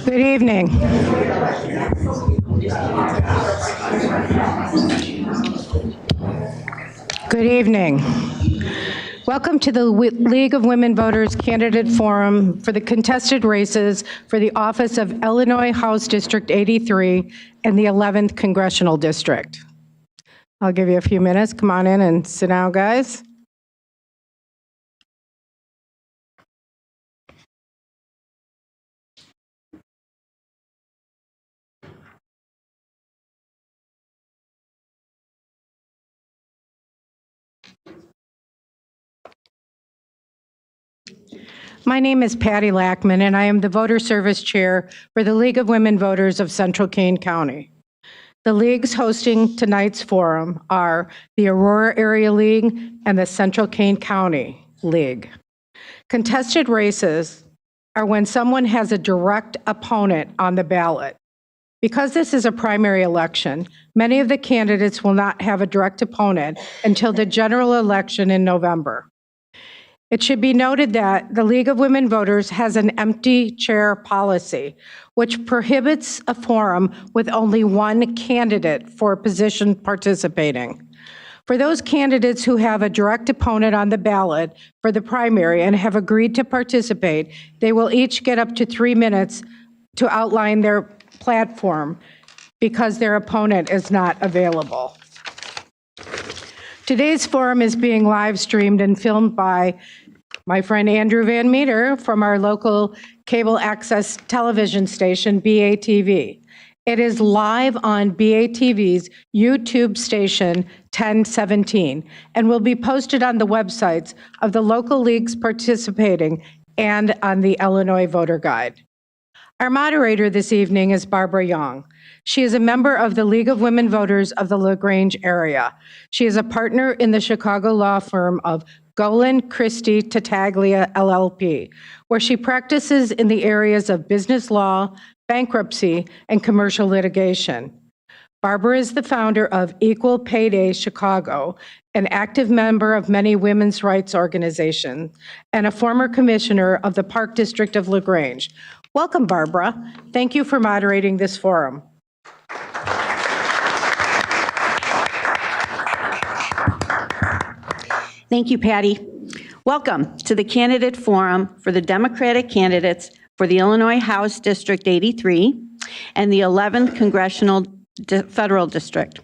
Good evening. Good evening. Welcome to the League of Women Voters Candidate Forum for the contested races for the office of Illinois House District 83 and the 11th Congressional District. I'll give you a few minutes. Come on in and sit down, guys. My name is Patty Lackman, and I am the Voter Service Chair for the League of Women Voters of Central Kane County. The leagues hosting tonight's forum are the Aurora Area League and the Central Kane County League. Contested races are when someone has a direct opponent on the ballot. Because this is a primary election, many of the candidates will not have a direct opponent until the general election in November. It should be noted that the League of Women Voters has an empty chair policy, which prohibits a forum with only one candidate for a position participating. For those candidates who have a direct opponent on the ballot for the primary and have agreed to participate, they will each get up to 3 minutes to outline their platform because their opponent is not available. Today's forum is being live streamed and filmed by my friend Andrew Van Meter from our local cable access television station, BATV. It is live on BATV's YouTube station 1017 and will be posted on the websites of the local leagues participating and on the Illinois Voter Guide. Our moderator this evening is Barbara Young. She is a member of the League of Women Voters of the LaGrange area. She is a partner in the Chicago law firm of Golan Christie Tattaglia LLP, where she practices in the areas of business law, bankruptcy, and commercial litigation. Barbara is the founder of Equal Pay Day Chicago, an active member of many women's rights organizations, and a former commissioner of the Park District of LaGrange. Welcome, Barbara. Thank you for moderating this forum. Thank you, Patty. Welcome to the Candidate Forum for the Democratic candidates for the Illinois House District 83 and the 11th Congressional Federal District.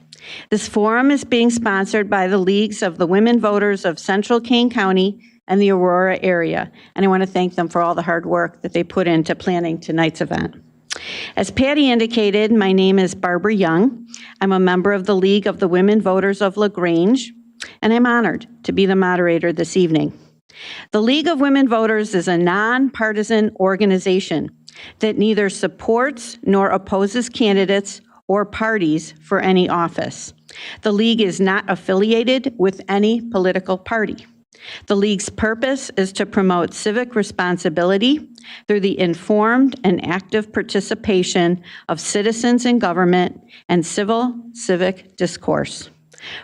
This forum is being sponsored by the Leagues of the Women Voters of Central Kane County and the Aurora area, and I want to thank them for all the hard work that they put into planning tonight's event. As Patty indicated, my name is Barbara Young. I'm a member of the League of the Women Voters of LaGrange, and I'm honored to be the moderator this evening. The League of Women Voters is a nonpartisan organization that neither supports nor opposes candidates or parties for any office. The League is not affiliated with any political party. The League's purpose is to promote civic responsibility through the informed and active participation of citizens in government and civic discourse.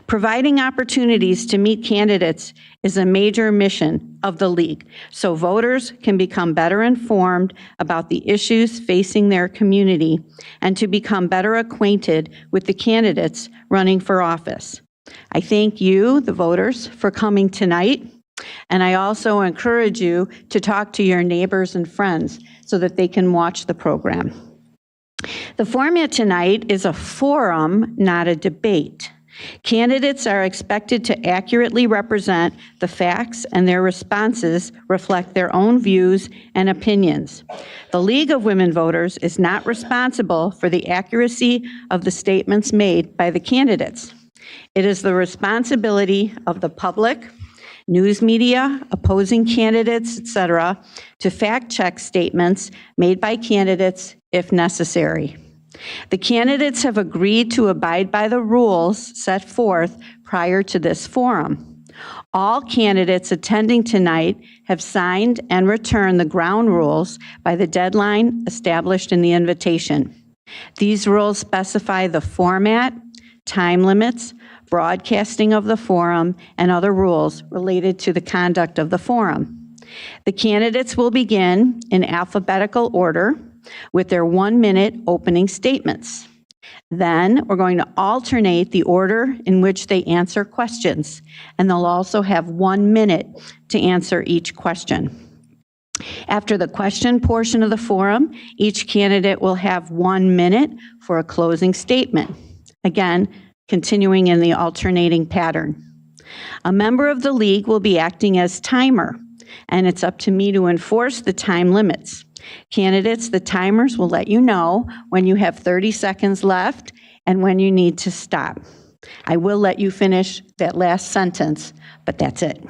Providing opportunities to meet candidates is a major mission of the League, so voters can become better informed about the issues facing their community and to become better acquainted with the candidates running for office. I thank you, the voters, for coming tonight, and I also encourage you to talk to your neighbors and friends so that they can watch the program. The format tonight is a forum, not a debate. Candidates are expected to accurately represent the facts, and their responses reflect their own views and opinions. The League of Women Voters is not responsible for the accuracy of the statements made by the candidates. It is the responsibility of the public, news media, opposing candidates, etc., to fact-check statements made by candidates if necessary. The candidates have agreed to abide by the rules set forth prior to this forum. All candidates attending tonight have signed and returned the ground rules by the deadline established in the invitation. These rules specify the format, time limits, broadcasting of the forum, and other rules related to the conduct of the forum. The candidates will begin in alphabetical order with their 1-minute opening statements. Then we're going to alternate the order in which they answer questions, and they'll also have 1 minute to answer each question. After the question portion of the forum, each candidate will have 1 minute for a closing statement. Again, continuing in the alternating pattern. A member of the league will be acting as timer, and it's up to me to enforce the time limits. Candidates, the timers will let you know when you have 30 seconds left and when you need to stop. I will let you finish that last sentence, but that's it.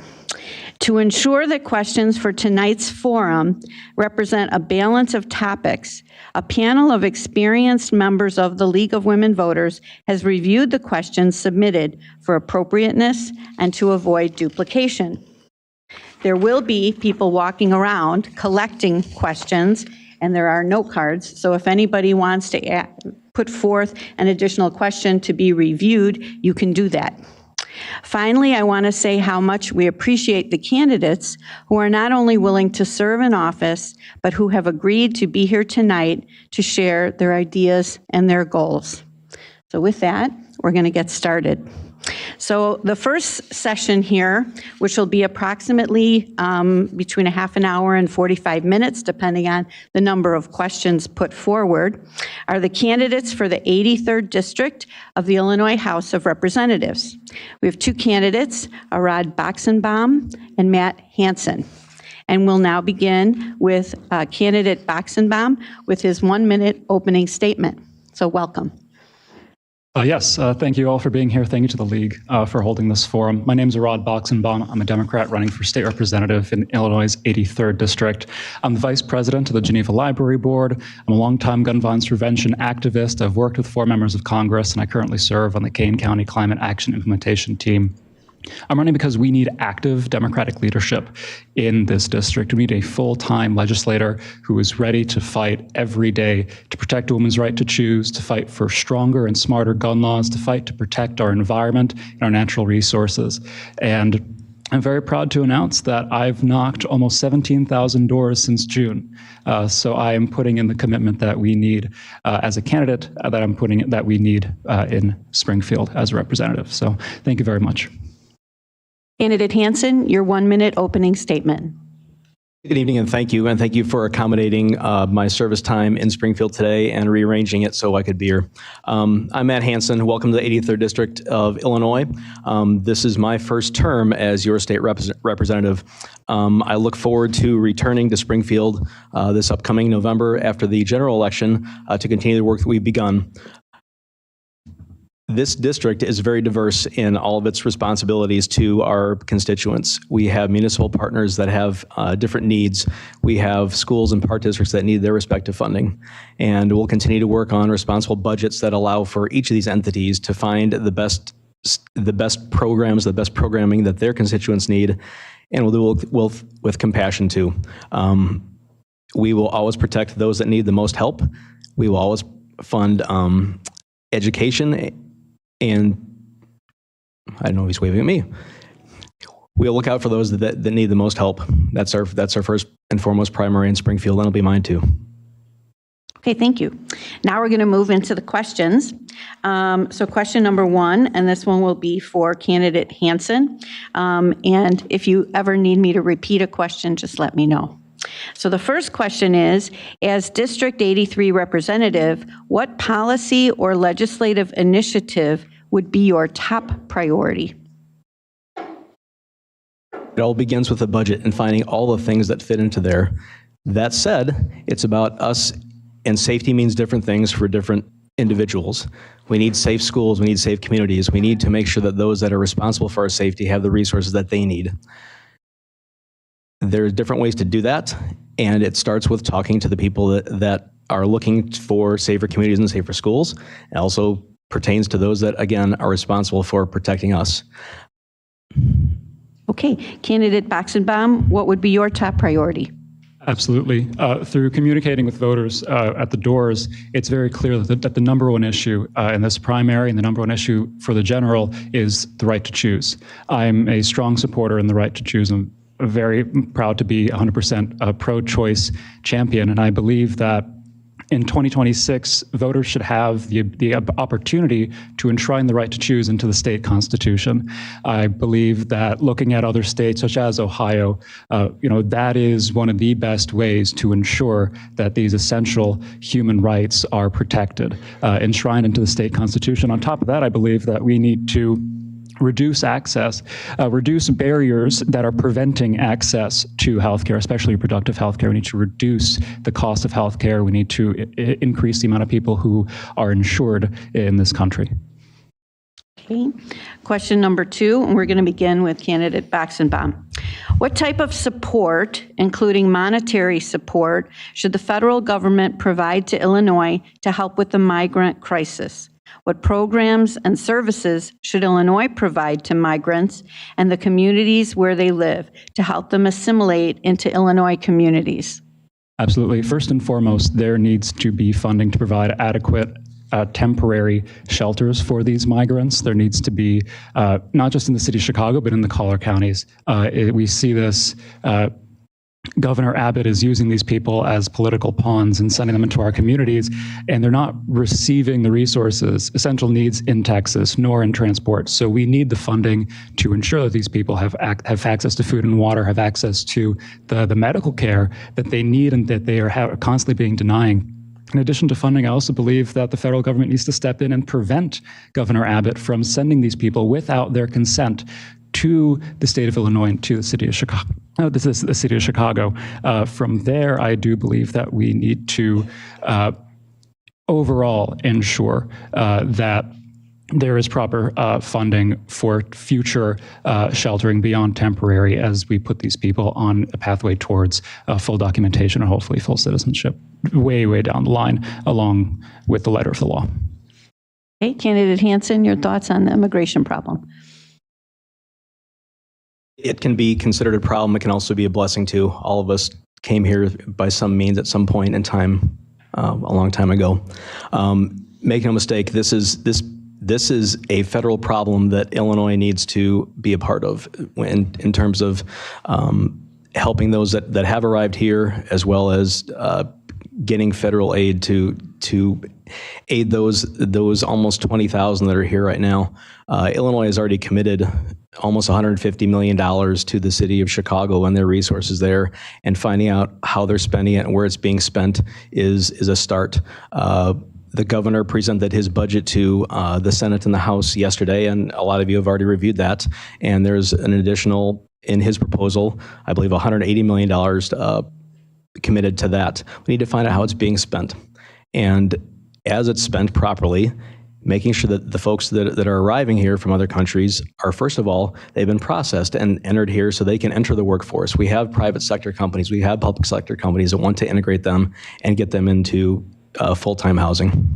To ensure that questions for tonight's forum represent a balance of topics, a panel of experienced members of the League of Women Voters has reviewed the questions submitted for appropriateness and to avoid duplication. There will be people walking around collecting questions, and there are note cards, so if anybody wants to put forth an additional question to be reviewed, you can do that. Finally, I want to say how much we appreciate the candidates who are not only willing to serve in office, but who have agreed to be here tonight to share their ideas and their goals. So with that, we're going to get started. So the first session here, which will be approximately between a half an hour and 45 minutes, depending on the number of questions put forward, are the candidates for the 83rd District of the Illinois House of Representatives. We have two candidates, Arad Boxenbaum and Matt Hansen. And we'll now begin with candidate Boxenbaum with his 1-minute opening statement. So welcome. Yes, thank you all for being here. Thank you to the League for holding this forum. My name is Arad Boxenbaum. I'm a Democrat running for state representative in Illinois' 83rd District. I'm the vice president of the Geneva Library Board. I'm a longtime gun violence prevention activist. I've worked with 4 members of Congress, and I currently serve on the Kane County Climate Action Implementation Team. I'm running because we need active Democratic leadership in this district. We need a full-time legislator who is ready to fight every day to protect a woman's right to choose, to fight for stronger and smarter gun laws, to fight to protect our environment and our natural resources. And I'm very proud to announce that I've knocked almost 17,000 doors since June. So I am putting in the commitment that we need as a candidate, that we need in Springfield as a representative. So thank you very much. Candidate Hansen, your 1-minute opening statement. Good evening, and thank you for accommodating my service time in Springfield today and rearranging it so I could be here. I'm Matt Hansen. Welcome to the 83rd District of Illinois. This is my first term as your state representative. I look forward to returning to Springfield this upcoming November after the general election to continue the work that we've begun. This district is very diverse in all of its responsibilities to our constituents. We have municipal partners that have different needs. We have schools and park districts that need their respective funding. And we'll continue to work on responsible budgets that allow for each of these entities to find the best programs, the best programming that their constituents need, and we'll do it with compassion too. We will always protect those that need the most help. We will always fund education. And I don't know if he's waving at me. We'll look out for those that need the most help. That's our first and foremost primary in Springfield, and it'll be mine too. Okay, thank you. Now we're going to move into the questions. So question number 1, and this one will be for candidate Hansen. And if you ever need me to repeat a question, just let me know. So the first question is, as District 83 representative, what policy or legislative initiative would be your top priority? It all begins with the budget and finding all the things that fit into there. That said, it's about us, and safety means different things for different individuals. We need safe schools, we need safe communities. We need to make sure that those that are responsible for our safety have the resources that they need. There's different ways to do that, and it starts with talking to the people that are looking for safer communities and safer schools. It also pertains to those that, again, are responsible for protecting us. Okay, candidate Boxenbaum, what would be your top priority? Absolutely. Through communicating with voters at the doors, it's very clear that the number one issue in this primary and the number one issue for the general is the right to choose. I'm a strong supporter in the right to choose. I'm very proud to be 100% a pro-choice champion, and I believe that in 2026, voters should have the opportunity to enshrine the right to choose into the state constitution. I believe that looking at other states, such as Ohio, that is one of the best ways to ensure that these essential human rights are protected, enshrined into the state constitution. On top of that, I believe that we need to reduce access, reduce barriers that are preventing access to healthcare, especially reproductive healthcare. We need to reduce the cost of healthcare. We need to increase the amount of people who are insured in this country. Okay. Question number 2, and we're going to begin with candidate Boxenbaum. What type of support, including monetary support, should the federal government provide to Illinois to help with the migrant crisis? What programs and services should Illinois provide to migrants and the communities where they live to help them assimilate into Illinois communities? Absolutely. First and foremost, there needs to be funding to provide adequate temporary shelters for these migrants. There needs to be, not just in the city of Chicago, but in the collar counties. We see this. Governor Abbott is using these people as political pawns and sending them into our communities, and they're not receiving the resources, essential needs in Texas, nor in transport. So we need the funding to ensure that these people have access to food and water, have access to the medical care that they need and that they are constantly being denying. In addition to funding, I also believe that the federal government needs to step in and prevent Governor Abbott from sending these people without their consent to the state of Illinois and to the city of Chicago. This is the city of Chicago. From there, I do believe that we need to overall ensure that there is proper funding for future sheltering beyond temporary as we put these people on a pathway towards full documentation and hopefully full citizenship way, way down the line, along with the letter of the law. Okay, candidate Hansen, your thoughts on the immigration problem? It can be considered a problem. It can also be a blessing too. All of us came here by some means at some point in time, a long time ago. Make no mistake, this is a federal problem that Illinois needs to be a part of in terms of helping those that have arrived here, as well as getting federal aid to aid those almost 20,000 that are here right now. Illinois has already committed almost $150 million to the city of Chicago and their resources there, and finding out how they're spending it and where it's being spent is a start. The governor presented his budget to the Senate and the House yesterday, and a lot of you have already reviewed that. And there's an additional, in his proposal, I believe $180 million committed to that. We need to find out how it's being spent. And as it's spent properly, making sure that the folks that are arriving here from other countries are, first of all, they've been processed and entered here so they can enter the workforce. We have private sector companies, we have public sector companies that want to integrate them and get them into full-time housing.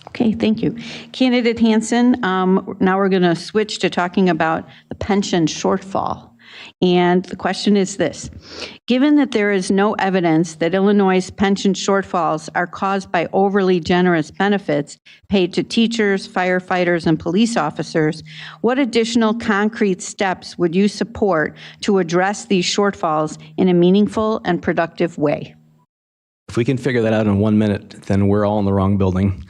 Okay, thank you. Candidate Hansen, now we're going to switch to talking about the pension shortfall. And the question is this: given that there is no evidence that Illinois' pension shortfalls are caused by overly generous benefits paid to teachers, firefighters, and police officers, what additional concrete steps would you support to address these shortfalls in a meaningful and productive way? If we can figure that out in 1 minute, then we're all in the wrong building.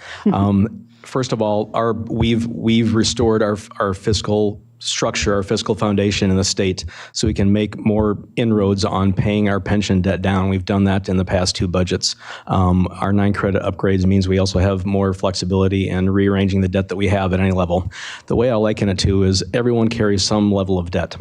First of all, we've restored our fiscal structure, our fiscal foundation in the state, so we can make more inroads on paying our pension debt down. We've done that in the past 2 budgets. Our 9 credit upgrades means we also have more flexibility in rearranging the debt that we have at any level. The way I liken it to is everyone carries some level of debt.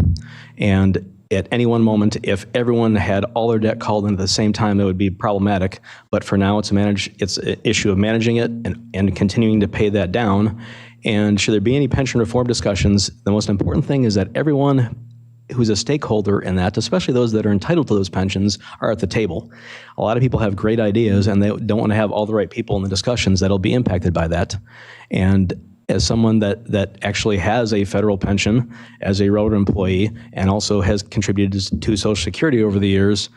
And at any one moment, if everyone had all their debt called in at the same time, that would be problematic. But for now, it's an issue of managing it and continuing to pay that down. And should there be any pension reform discussions, the most important thing is that everyone who's a stakeholder in that, especially those that are entitled to those pensions, are at the table. A lot of people have great ideas, and they don't want to have all the right people in the discussions that'll be impacted by that. And as someone that actually has a federal pension as a railroad employee and also has contributed to Social Security over the years,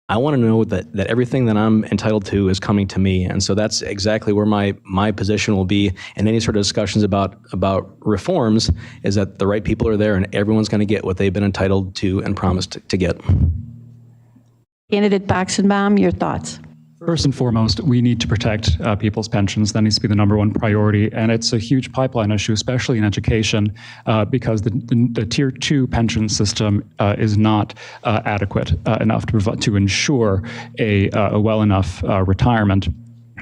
I want to know that everything that I'm entitled to is coming to me. And so that's exactly where my position will be in any sort of discussions about reforms, is that the right people are there and everyone's going to get what they've been entitled to and promised to get. Candidate Boxenbaum, your thoughts? First and foremost, we need to protect people's pensions. That needs to be the number one priority. And it's a huge pipeline issue, especially in education, because the Tier 2 pension system is not adequate enough to ensure a well enough retirement.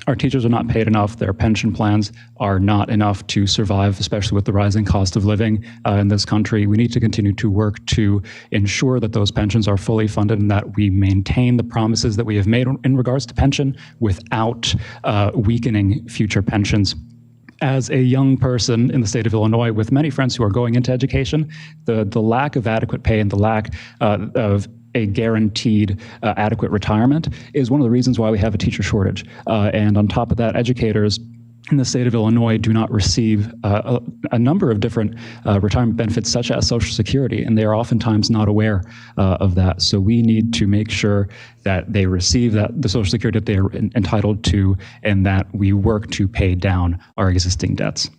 Our teachers are not paid enough. Their pension plans are not enough to survive, especially with the rising cost of living in this country. We need to continue to work to ensure that those pensions are fully funded and that we maintain the promises that we have made in regards to pension without weakening future pensions. As a young person in the state of Illinois with many friends who are going into education, the lack of adequate pay and the lack of a guaranteed adequate retirement is one of the reasons why we have a teacher shortage. And on top of that, educators in the state of Illinois do not receive a number of different retirement benefits, such as Social Security, and they are oftentimes not aware of that. So we need to make sure that they receive the Social Security that they are entitled to, and that we work to pay down our existing debts.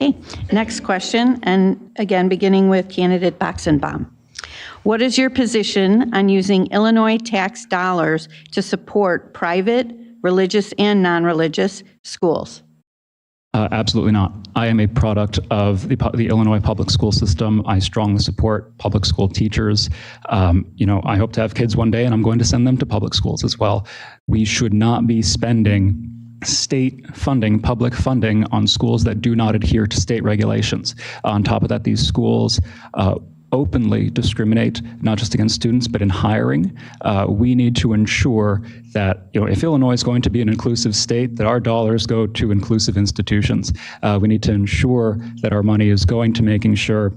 Okay, next question, and again, beginning with candidate Boxenbaum. What is your position on using Illinois tax dollars to support private, religious, and non-religious schools? Absolutely not. I am a product of the Illinois public school system. I strongly support public school teachers. I hope to have kids one day, and I'm going to send them to public schools as well. We should not be spending state funding, public funding, on schools that do not adhere to state regulations. On top of that, these schools openly discriminate, not just against students, but in hiring. We need to ensure that, if Illinois is going to be an inclusive state, that our dollars go to inclusive institutions. We need to ensure that our money is going to making sure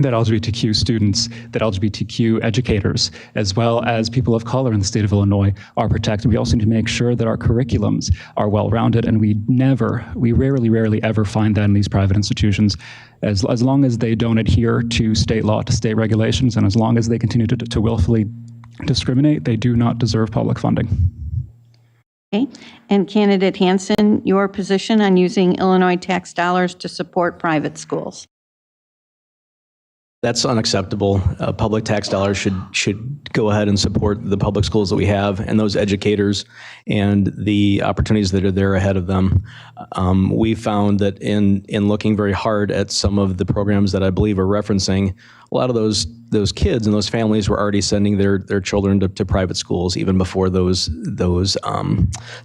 that LGBTQ students, that LGBTQ educators, as well as people of color in the state of Illinois, are protected. We also need to make sure that our curriculums are well-rounded, and we rarely ever find that in these private institutions. As long as they don't adhere to state law, to state regulations, and as long as they continue to willfully discriminate, they do not deserve public funding. Okay, and candidate Hansen, your position on using Illinois tax dollars to support private schools? That's unacceptable. Public tax dollars should go ahead and support the public schools that we have and those educators and the opportunities that are there ahead of them. We found that in looking very hard at some of the programs that I believe are referencing, a lot of those kids and those families were already sending their children to private schools even before those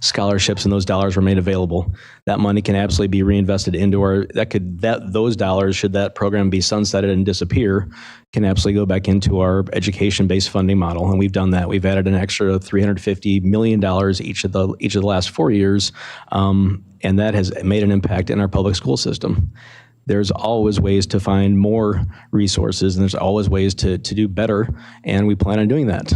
scholarships and those dollars were made available. That money can absolutely be reinvested into those dollars, should that program be sunsetted and disappear, can absolutely go back into our education-based funding model, and we've done that. We've added an extra $350 million each of the last 4 years, and that has made an impact in our public school system. There's always ways to find more resources, and there's always ways to do better, and we plan on doing that.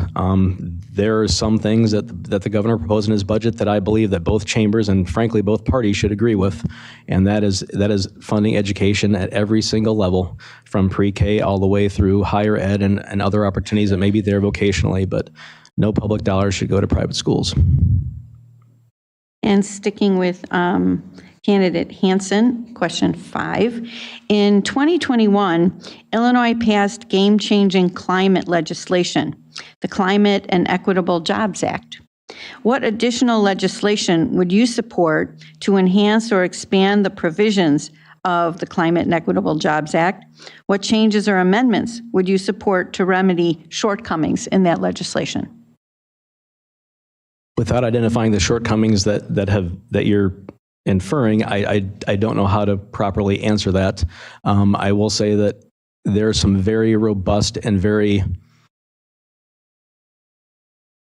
There are some things that the governor proposed in his budget that I believe that both chambers and frankly both parties should agree with, and that is funding education at every single level, from pre-K all the way through higher ed and other opportunities that may be there vocationally, but no public dollars should go to private schools. And sticking with candidate Hansen, question 5. In 2021, Illinois passed game-changing climate legislation, the Climate and Equitable Jobs Act. What additional legislation would you support to enhance or expand the provisions of the Climate and Equitable Jobs Act? What changes or amendments would you support to remedy shortcomings in that legislation? Without identifying the shortcomings that you're inferring, I don't know how to properly answer that. I will say that there are some very robust and very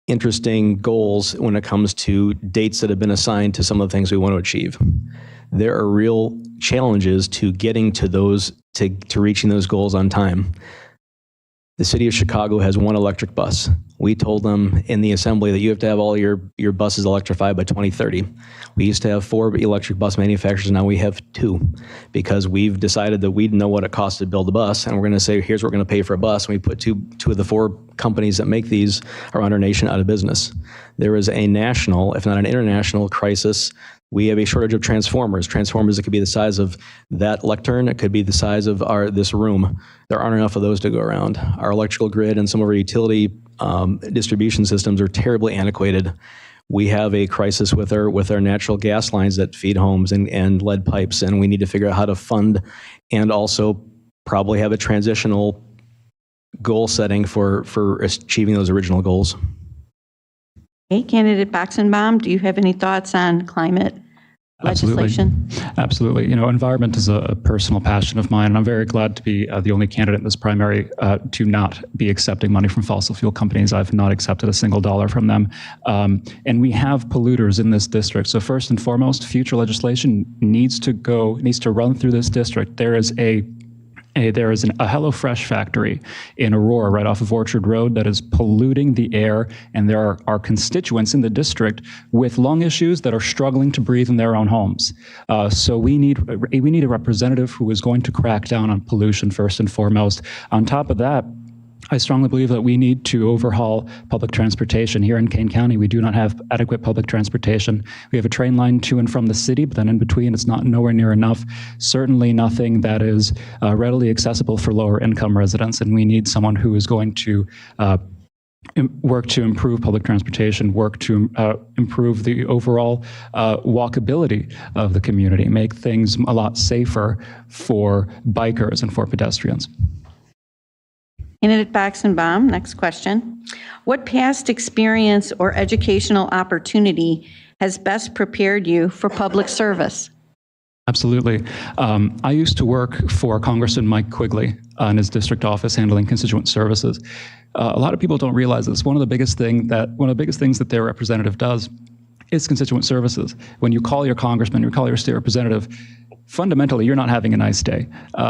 interesting goals when it comes to dates that have been assigned to some of the things we want to achieve. There are real challenges to getting to those, to reaching those goals on time. The city of Chicago has one electric bus. We told them in the assembly that you have to have all your buses electrified by 2030. We used to have 4 electric bus manufacturers, now we have 2, because we've decided that we know what it costs to build a bus, and we're going to say, here's what we're going to pay for a bus, and we put two of the 4 companies that make these around our nation out of business. There is a national, if not an international, crisis. We have a shortage of transformers. Transformers that could be the size of that lectern. It could be the size of this room. There aren't enough of those to go around. Our electrical grid and some of our utility distribution systems are terribly antiquated. We have a crisis with our natural gas lines that feed homes and lead pipes, and we need to figure out how to fund and also probably have a transitional goal setting for achieving those original goals. Okay, Candidate Boxenbaum, do you have any thoughts on climate legislation? Absolutely. You know, environment is a personal passion of mine, and I'm very glad to be the only candidate in this primary to not be accepting money from fossil fuel companies. I've not accepted a single dollar from them. And we have polluters in this district. So first and foremost, future legislation needs to run through this district. There is a HelloFresh factory in Aurora, right off of Orchard Road, that is polluting the air, and there are constituents in the district with lung issues that are struggling to breathe in their own homes. So we need a representative who is going to crack down on pollution first and foremost. On top of that, I strongly believe that we need to overhaul public transportation. Here in Kane County, we do not have adequate public transportation. We have a train line to and from the city, but then in between, it's nowhere near enough. Certainly nothing that is readily accessible for lower income residents, and we need someone who is going to work to improve public transportation, work to improve the overall walkability of the community, make things a lot safer for bikers and for pedestrians. Candidate Boxenbaum, next question. What past experience or educational opportunity has best prepared you for public service? Absolutely. I used to work for Congressman Mike Quigley in his district office handling constituent services. A lot of people don't realize this. One of the biggest things that their representative does is constituent services. When you call your congressman, you call your state representative, fundamentally, you're not having a nice day.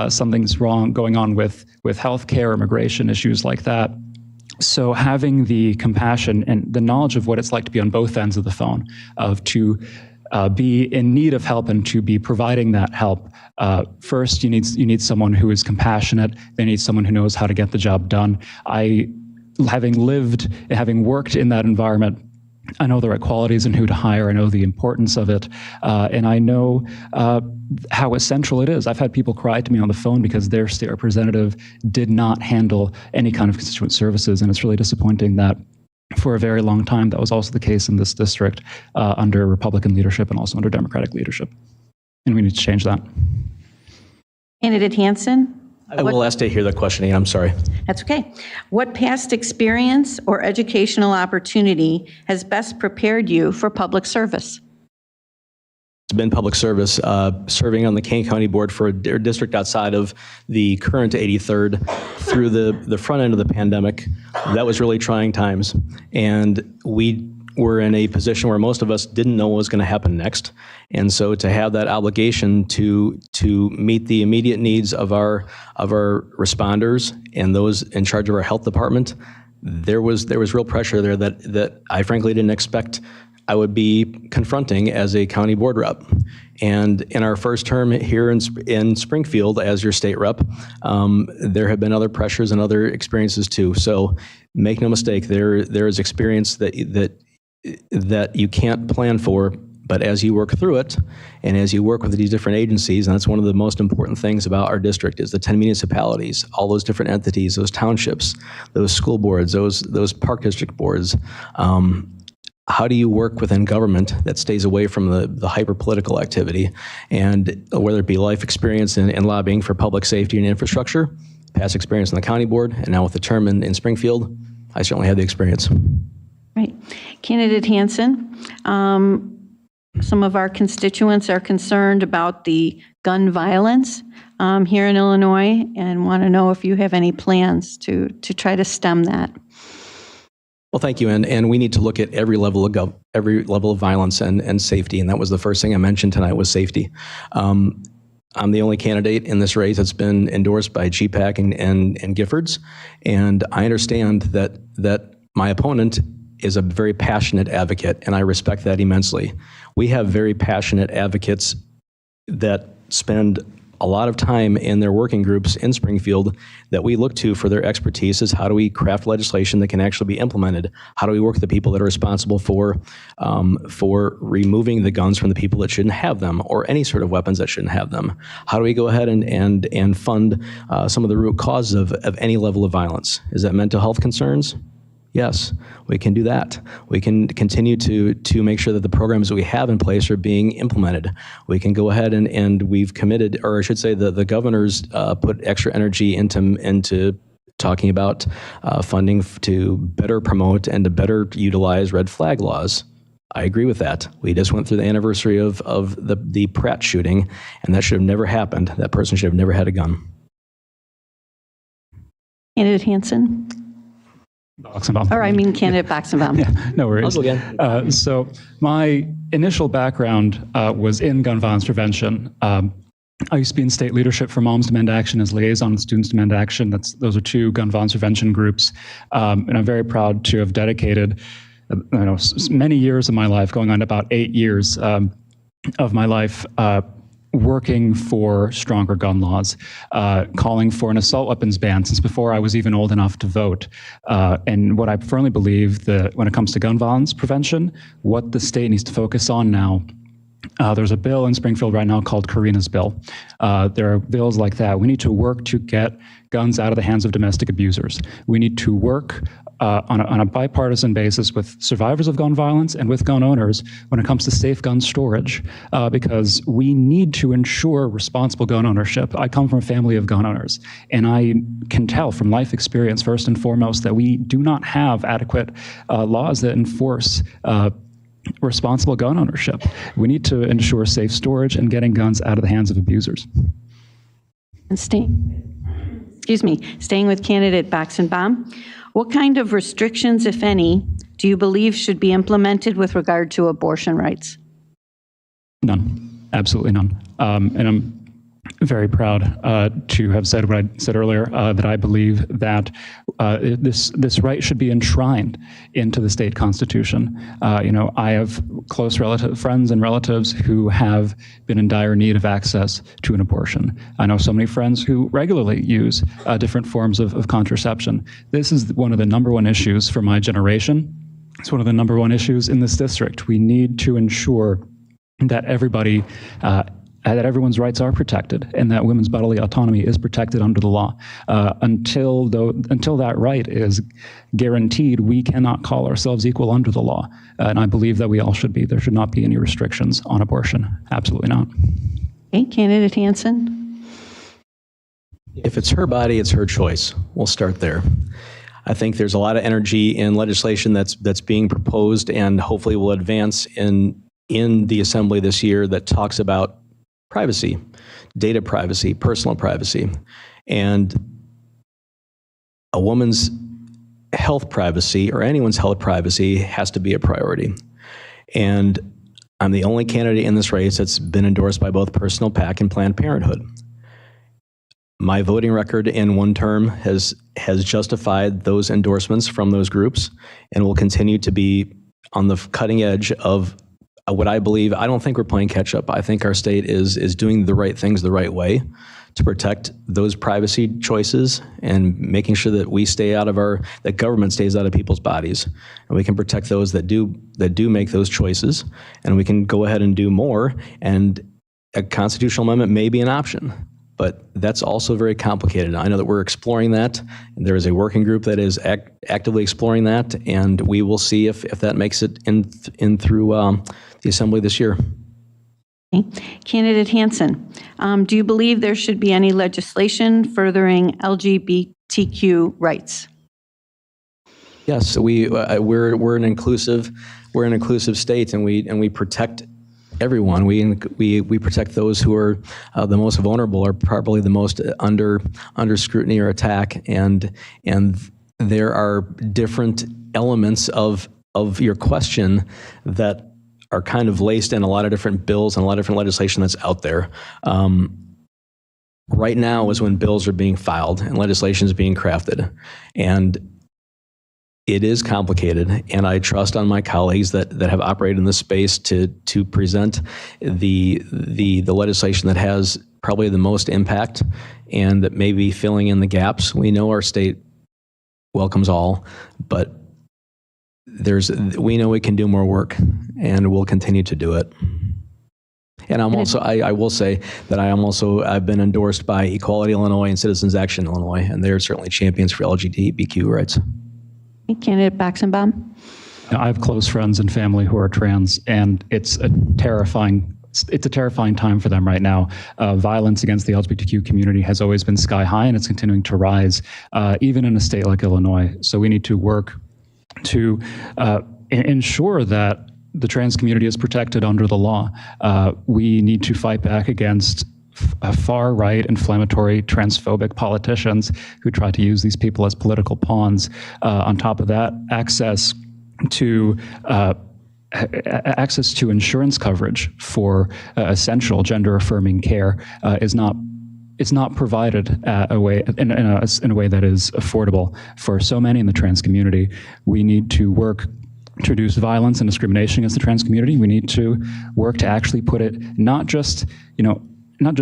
Something's going on with health care, immigration, issues like that. So having the compassion and the knowledge of what it's like to be on both ends of the phone, to be in need of help and to be providing that help, first you need someone who is compassionate. They need someone who knows how to get the job done. Having worked in that environment, I know the right qualities and who to hire. I know the importance of it. And I know how essential it is. I've had people cry to me on the phone because their state representative did not handle any kind of constituent services. And it's really disappointing that for a very long time, that was also the case in this district under Republican leadership and also under Democratic leadership. And we need to change that. Candidate Hansen? I will ask to hear the question again. I'm sorry. That's okay. What past experience or educational opportunity has best prepared you for public service? It's been public service, serving on the Kane County Board for a district outside of the current 83rd through the front end of the pandemic. That was really trying times. And we were in a position where most of us didn't know what was going to happen next. And so to have that obligation to meet the immediate needs of our responders and those in charge of our health department, there was real pressure there that I frankly didn't expect I would be confronting as a county board rep. And in our first term here in Springfield as your state rep, there have been other pressures and other experiences too. So make no mistake, there is experience that you can't plan for, but as you work through it and as you work with these different agencies, and that's one of the most important things about our district is the 10 municipalities, all those different entities, those townships, those school boards, those park district boards. How do you work within government that stays away from the hyper-political activity? And whether it be life experience in lobbying for public safety and infrastructure, past experience on the county board, and now with the term in Springfield, I certainly have the experience. Right. Candidate Hansen, some of our constituents are concerned about the gun violence here in Illinois and want to know if you have any plans to try to stem that. Well, thank you. And we need to look at every level of violence and safety. And that was the first thing I mentioned tonight was safety. I'm the only candidate in this race that's been endorsed by GPAC and Giffords, and I understand that my opponent is a very passionate advocate, and I respect that immensely. We have very passionate advocates that spend a lot of time in their working groups in Springfield that we look to for their expertise is how do we craft legislation that can actually be implemented? How do we work with the people that are responsible for removing the guns from the people that shouldn't have them, or any sort of weapons that shouldn't have them? How do we go ahead and fund some of the root causes of any level of violence? Is that mental health concerns? Yes, we can do that. We can continue to make sure that the programs that we have in place are being implemented. We can go ahead and we've committed, or I should say the governor's put extra energy into talking about funding to better promote and to better utilize red flag laws. I agree with that. We just went through the anniversary of the Pratt shooting, and that should have never happened. That person should have never had a gun. Candidate Hansen? Boxenbaum. Or I mean Candidate Boxenbaum. No worries. I'll go again. So my initial background was in gun violence prevention. I used to be in state leadership for Moms Demand Action as liaison with Students Demand Action. Those are two gun violence prevention groups. And I'm very proud to have dedicated many years of my life, going on about 8 years of my life, working for stronger gun laws, calling for an assault weapons ban since before I was even old enough to vote. And what I firmly believe that when it comes to gun violence prevention, what the state needs to focus on now, there's a bill in Springfield right now called Karina's Bill. There are bills like that. We need to work to get guns out of the hands of domestic abusers. We need to work on a bipartisan basis with survivors of gun violence and with gun owners when it comes to safe gun storage, because we need to ensure responsible gun ownership. I come from a family of gun owners, and I can tell from life experience, first and foremost, that we do not have adequate laws that enforce responsible gun ownership. We need to ensure safe storage and getting guns out of the hands of abusers. And staying with Candidate Boxenbaum, what kind of restrictions, if any, do you believe should be implemented with regard to abortion rights? None. Absolutely none. And I'm very proud to have said what I said earlier, that I believe that this right should be enshrined into the state constitution. I have close friends and relatives who have been in dire need of access to an abortion. I know so many friends who regularly use different forms of contraception. This is one of the number one issues for my generation. It's one of the number one issues in this district. We need to ensure that that everyone's rights are protected and that women's bodily autonomy is protected under the law. Until that right is guaranteed, we cannot call ourselves equal under the law. And I believe that we all should be. There should not be any restrictions on abortion. Absolutely not. Okay, Candidate Hansen? If it's her body, it's her choice. We'll start there. I think there's a lot of energy in legislation that's being proposed and hopefully will advance in the Assembly this year that talks about privacy, data privacy, personal privacy, and a woman's health privacy or anyone's health privacy has to be a priority. And I'm the only candidate in this race that's been endorsed by both Personal PAC and Planned Parenthood. My voting record in one term has justified those endorsements from those groups and will continue to be on the cutting edge of what I believe. I don't think we're playing catch up. I think our state is doing the right things the right way to protect those privacy choices and making sure that that government stays out of people's bodies, and we can protect those that do make those choices, and we can go ahead and do more. And a constitutional amendment may be an option, but that's also very complicated. I know that we're exploring that, and there is a working group that is actively exploring that, and we will see if that makes it in through the Assembly this year. Okay. Candidate Hansen, do you believe there should be any legislation furthering LGBTQ rights? Yes, we're an inclusive state, and we protect everyone. We protect those who are the most vulnerable, or probably the most under scrutiny or attack, and there are different elements of your question that are kind of laced in a lot of different bills and a lot of different legislation that's out there. right now is when bills are being filed and legislation is being crafted. And it is complicated, and I trust on my colleagues that have operated in this space to present the legislation that has probably the most impact and that may be filling in the gaps. We know our state welcomes all, but we know we can do more work, and we'll continue to do it. And I'm also, I will say that I've been endorsed by Equality Illinois and Citizens Action Illinois, and they're certainly champions for LGBTQ rights. Candidate Baxenbaum. I have close friends and family who are trans, and it's a terrifying time for them right now. Violence against the LGBTQ community has always been sky high, and it's continuing to rise, even in a state like Illinois. So we need to work to ensure that the trans community is protected under the law. We need to fight back against far-right, inflammatory, transphobic politicians who try to use these people as political pawns. On top of that, access to insurance coverage for essential gender-affirming care is not provided in a way that is affordable for so many in the trans community. We need to work to reduce violence and discrimination against the trans community. We need to work to actually put it not just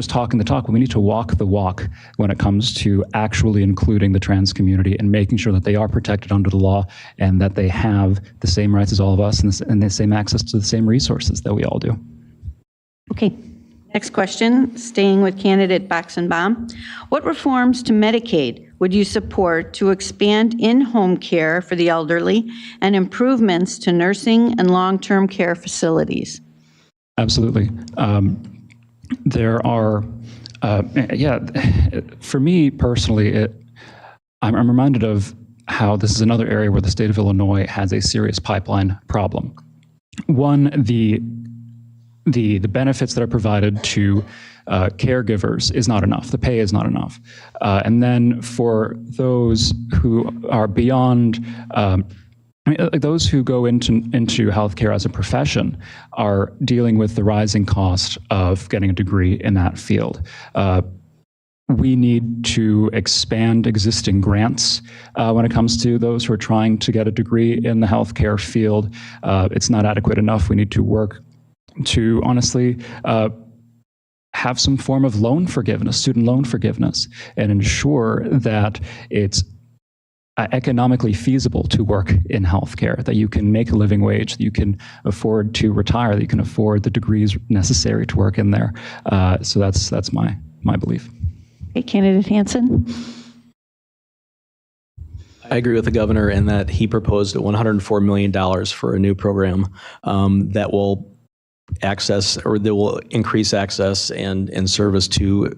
talking the talk, but we need to walk the walk when it comes to actually including the trans community and making sure that they are protected under the law and that they have the same rights as all of us and the same access to the same resources that we all do. Okay. Next question, staying with candidate Baxenbaum. What reforms to Medicaid would you support to expand in-home care for the elderly and improvements to nursing and long-term care facilities? Absolutely. There are, for me personally, I'm reminded of how this is another area where the state of Illinois has a serious pipeline problem. One, the benefits that are provided to caregivers is not enough. The pay is not enough. And then for those who are beyond, those who go into healthcare as a profession are dealing with the rising cost of getting a degree in that field. We need to expand existing grants when it comes to those who are trying to get a degree in the healthcare field. It's not adequate enough. We need to work to honestly have some form of loan forgiveness, student loan forgiveness, and ensure that it's economically feasible to work in healthcare, that you can make a living wage, that you can afford to retire, that you can afford the degrees necessary to work in there. So that's my belief. Okay, candidate Hansen. I agree with the governor in that he proposed $104 million for a new program that will increase access and service to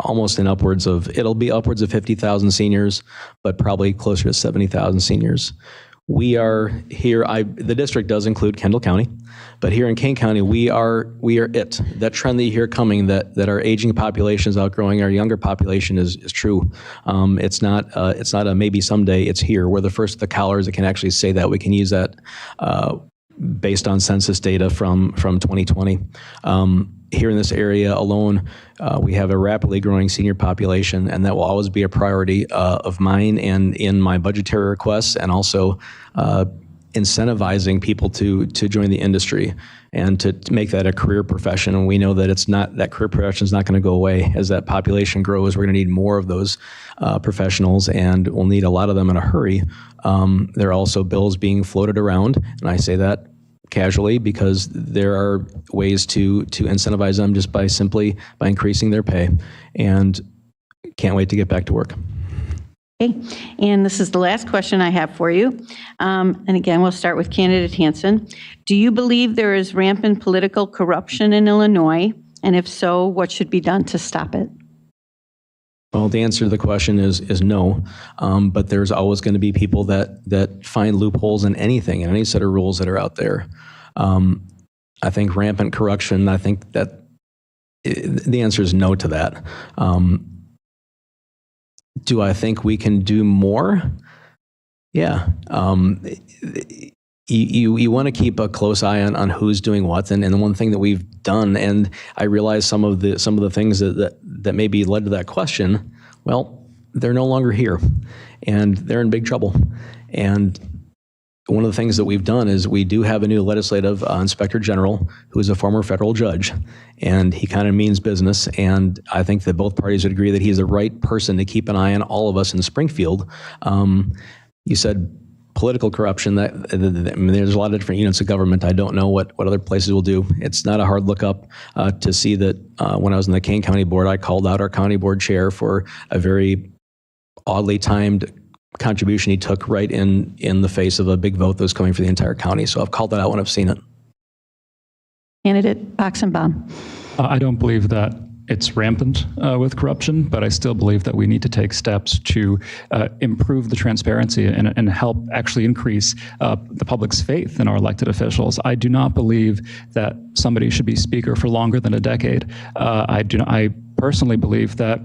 almost it'll be upwards of 50,000 seniors, but probably closer to 70,000 seniors. We are here, the district does include Kendall County, but here in Kane County, we are it. That trend that you hear coming, that our aging population is outgrowing our younger population is true. It's not a maybe someday, it's here. We're the first of the callers that can actually say that. We can use that based on census data from 2020. Here in this area alone, we have a rapidly growing senior population, and that will always be a priority of mine and in my budgetary requests, and also incentivizing people to join the industry and to make that a career profession. And we know that that career profession is not going to go away. As that population grows, we're going to need more of those professionals, and we'll need a lot of them in a hurry. There are also bills being floated around, and I say that casually because there are ways to incentivize them just by increasing their pay, and can't wait to get back to work. Okay, and this is the last question I have for you. And again, we'll start with candidate Hansen. Do you believe there is rampant political corruption in Illinois? And if so, what should be done to stop it? Well, the answer to the question is no, but there's always going to be people that find loopholes in anything, in any set of rules that are out there. I think rampant corruption, I think that the answer is no to that. Do I think we can do more? Yeah. you want to keep a close eye on who's doing what, and the one thing that we've done, and I realize some of the things that maybe led to that question. Well, they're no longer here, and they're in big trouble. And one of the things that we've done is we do have a new legislative inspector general who is a former federal judge, and he kind of means business. And I think that both parties would agree that he's the right person to keep an eye on all of us in Springfield. You said political corruption. I mean, there's a lot of different units of government. I don't know what other places will do. It's not a hard look up to see that when I was in the Kane County Board, I called out our county board chair for a very oddly timed contribution he took right in the face of a big vote that was coming for the entire county. So I've called that out when I've seen it. Candidate Boxenbaum. I don't believe that it's rampant with corruption, but I still believe that we need to take steps to improve the transparency and help actually increase the public's faith in our elected officials. I do not believe that somebody should be speaker for longer than a decade. I personally believe that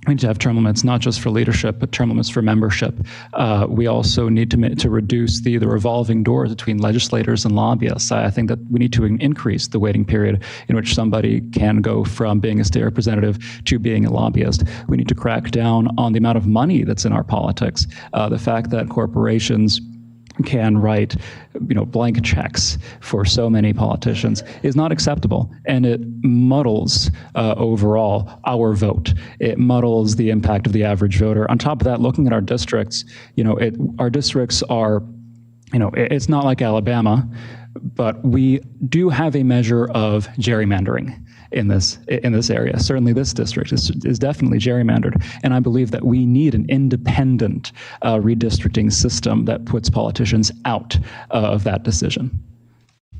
we need to have term limits, not just for leadership, but term limits for membership. We also need to reduce the revolving doors between legislators and lobbyists. I think that we need to increase the waiting period in which somebody can go from being a state representative to being a lobbyist. We need to crack down on the amount of money that's in our politics. The fact that corporations can write, blank checks for so many politicians is not acceptable, and it muddles overall our vote. It muddles the impact of the average voter. On top of that, looking at our districts, our districts are, it's not like Alabama, but we do have a measure of gerrymandering in this area. Certainly this district is definitely gerrymandered, and I believe that we need an independent redistricting system that puts politicians out of that decision.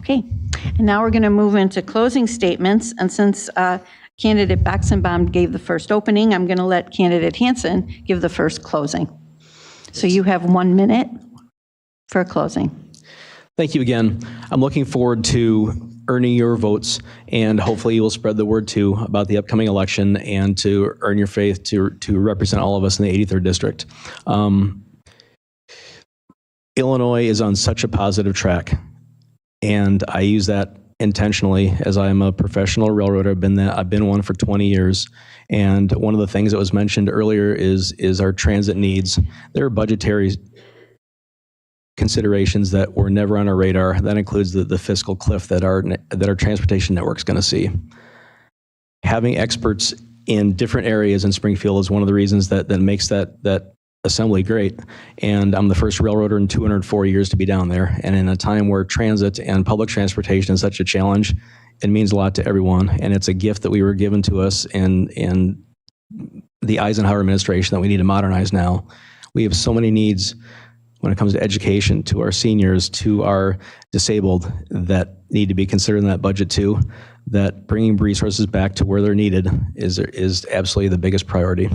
Okay, and now we're going to move into closing statements, and since candidate Boxenbaum gave the first opening, I'm going to let candidate Hansen give the first closing. So you have 1 minute for closing. Thank you again. I'm looking forward to earning your votes, and hopefully you will spread the word too about the upcoming election and to earn your faith to represent all of us in the 83rd District. Illinois is on such a positive track, and I use that intentionally as I am a professional railroader. I've been one for 20 years, and one of the things that was mentioned earlier is our transit needs. There are budgetary considerations that were never on our radar. That includes the fiscal cliff that our transportation network is going to see. Having experts in different areas in Springfield is one of the reasons that makes that assembly great. And I'm the first railroader in 204 years to be down there. And in a time where transit and public transportation is such a challenge, it means a lot to everyone. And it's a gift that we were given to us in the Eisenhower administration that we need to modernize now. We have so many needs when it comes to education, to our seniors, to our disabled, that need to be considered in that budget too, that bringing resources back to where they're needed is absolutely the biggest priority.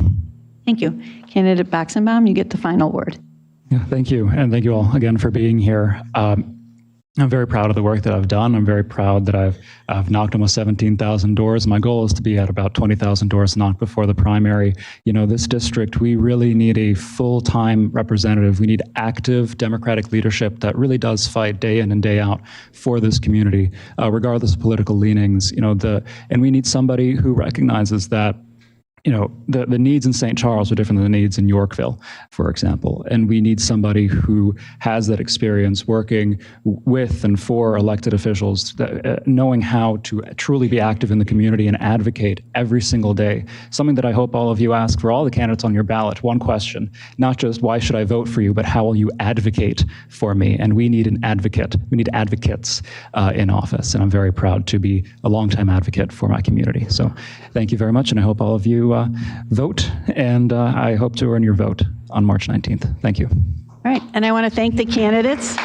Thank you. Candidate Boxenbaum, you get the final word. Yeah, thank you. And thank you all again for being here. I'm very proud of the work that I've done. I'm very proud that I've knocked almost 17,000 doors. My goal is to be at about 20,000 doors knocked before the primary. This district, we really need a full-time representative. We need active Democratic leadership that really does fight day in and day out for this community, regardless of political leanings. And we need somebody who recognizes that the needs in St. Charles are different than the needs in Yorkville, for example. And we need somebody who has that experience working with and for elected officials, knowing how to truly be active in the community and advocate every single day. Something that I hope all of you ask for all the candidates on your ballot. One question, not just why should I vote for you, but how will you advocate for me? And we need an advocate. We need advocates in office. And I'm very proud to be a longtime advocate for my community. So thank you very much. And I hope all of you vote, and I hope to earn your vote on March 19th. Thank you. All right, and I want to thank the candidates.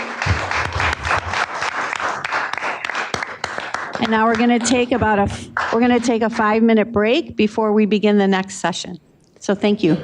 And now we're going to take a 5-minute break before we begin the next session. So thank you.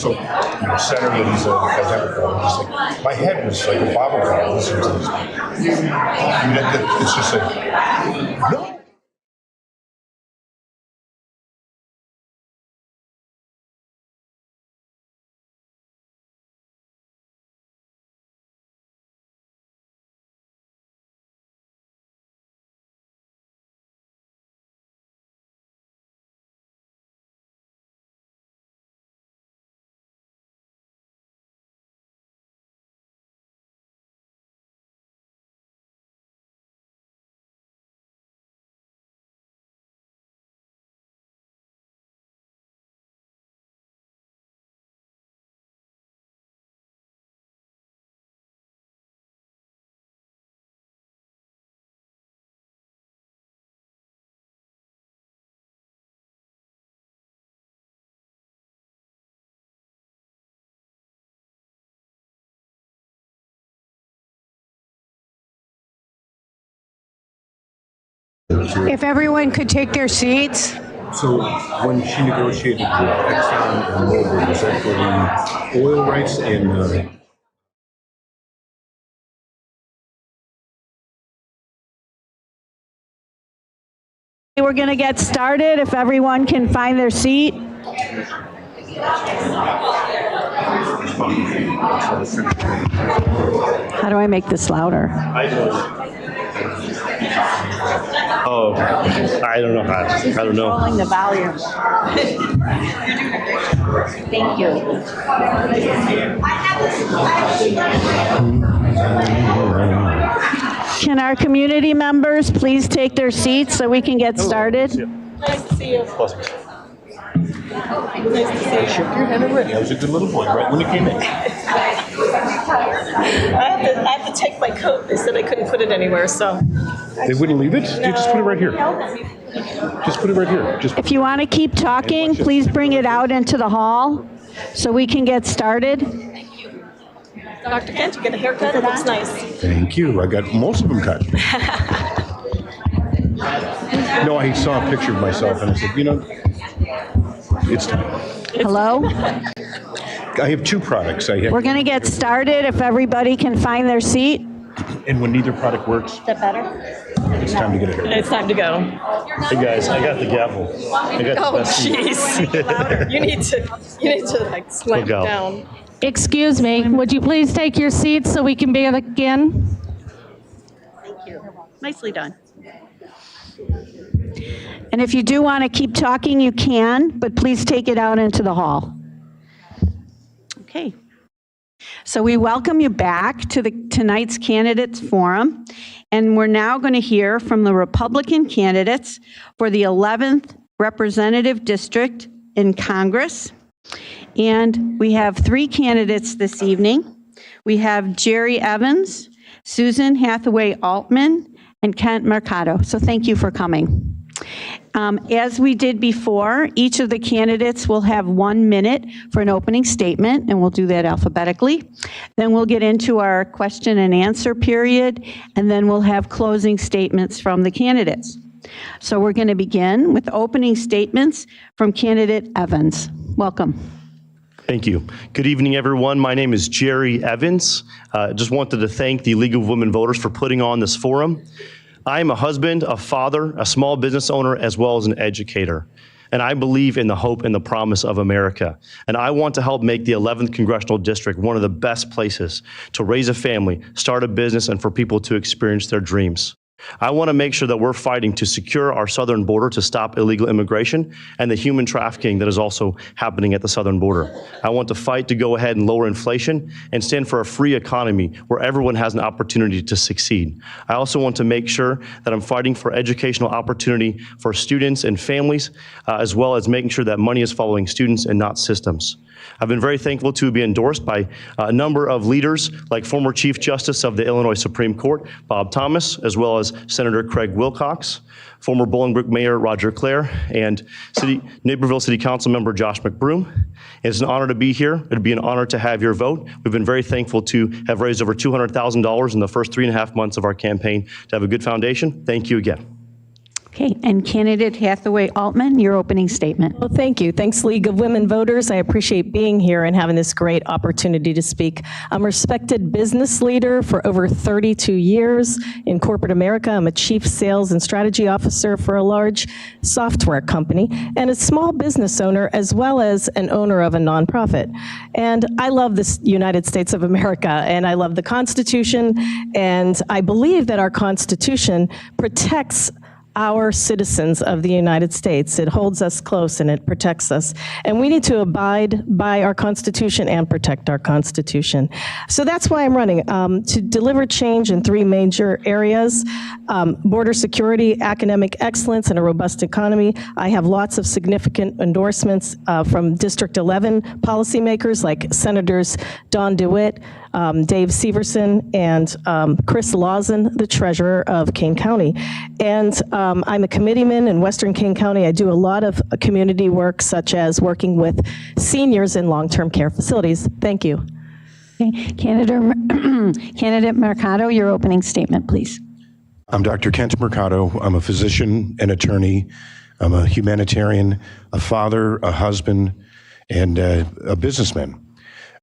So, center that he's a Democrat. Just like, my head was like a bobble gum listening to this. I mean, it's just like, no. If everyone could take their seats. So when she negotiated with Exxon and Mobil, was that for the oil rights and We're going to get started if everyone can find their seat. How do I make this louder? Oh, I don't know how. I don't know. Controlling the volume. Thank you. Can our community members please take their seats so we can get started? Nice to see you. I shook your hand already. I was a good little boy right when you came in. I have to take my coat. They said I couldn't put it anywhere, so. They wouldn't leave it? You just put it right here. Just put it right here. Just If you want to keep talking, please bring it out into the hall so we can get started. Dr. Kent, you get a haircut? It looks nice. Thank you. I got most of them cut. No, I saw a picture of myself and I said, you know, it's time. Hello? I have two products. We're going to get started if everybody can find their seat. And when neither product works, Is that better? it's time to get a haircut. It's time to go. Hey guys, I got the gavel. I got Oh, the best seat. jeez. Louder. You need to like slam Look out. down. Excuse me, would you please take your seats so we can begin? Nicely done. And if you do want to keep talking, you can, but please take it out into the hall. Okay. So we welcome you back to tonight's candidates forum, and we're now going to hear from the Republican candidates for the 11th Representative District in Congress. And we have three candidates this evening. We have Jerry Evans, Susan Hathaway Altman, and Kent Mercado. So thank you for coming. As we did before, each of the candidates will have 1 minute for an opening statement, and we'll do that alphabetically. Then we'll get into our question and answer period, and then we'll have closing statements from the candidates. So we're going to begin with opening statements from candidate Evans. Welcome. Thank you. Good evening, everyone. My name is Jerry Evans. Just wanted to thank the League of Women Voters for putting on this forum. I am a husband, a father, a small business owner, as well as an educator. And I believe in the hope and the promise of America. And I want to help make the 11th Congressional District one of the best places to raise a family, start a business, and for people to experience their dreams. I want to make sure that we're fighting to secure our southern border to stop illegal immigration and the human trafficking that is also happening at the southern border. I want to fight to go ahead and lower inflation and stand for a free economy where everyone has an opportunity to succeed. I also want to make sure that I'm fighting for educational opportunity for students and families, as well as making sure that money is following students and not systems. I've been very thankful to be endorsed by a number of leaders like former Chief Justice of the Illinois Supreme Court, Bob Thomas, as well as Senator Craig Wilcox, former Bolingbrook Mayor Roger Clare, and Naperville City Council Member Josh McBroom. It's an honor to be here. It'd be an honor to have your vote. We've been very thankful to have raised over $200,000 in the first 3.5 months of our campaign to have a good foundation. Thank you again. Okay, and candidate Hathaway Altman, your opening statement. Well, thank you. Thanks, League of Women Voters. I appreciate being here and having this great opportunity to speak. I'm a respected business leader for over 32 years in corporate America. I'm a chief sales and strategy officer for a large software company and a small business owner as well as an owner of a nonprofit. And I love this United States of America, and I love the Constitution, and I believe that our Constitution protects our citizens of the United States. It holds us close and it protects us. And we need to abide by our Constitution and protect our Constitution. So that's why I'm running, to deliver change in 3 major areas: border security, academic excellence, and a robust economy. I have lots of significant endorsements from District 11 policymakers like Senators Don DeWitt, Dave Severson, and Chris Lawson, the treasurer of Kane County. And I'm a committeeman in Western Kane County. I do a lot of community work, such as working with seniors in long-term care facilities. Thank you. Okay, Candidate Mercado, your opening statement, please. I'm Dr. Kent Mercado. I'm a physician, an attorney. I'm a humanitarian, a father, a husband, and a businessman.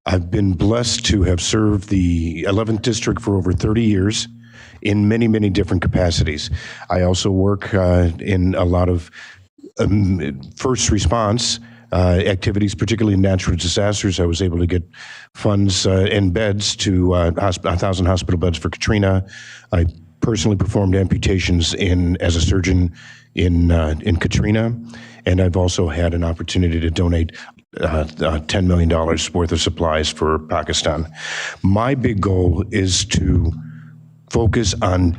I've been blessed to have served the 11th District for over 30 years in many, many different capacities. I also work in a lot of first response activities, particularly in natural disasters. I was able to get funds and beds to 1,000 hospital beds for Katrina. I personally performed amputations as a surgeon in Katrina, and I've also had an opportunity to donate $10 million worth of supplies for Pakistan. My big goal is to focus on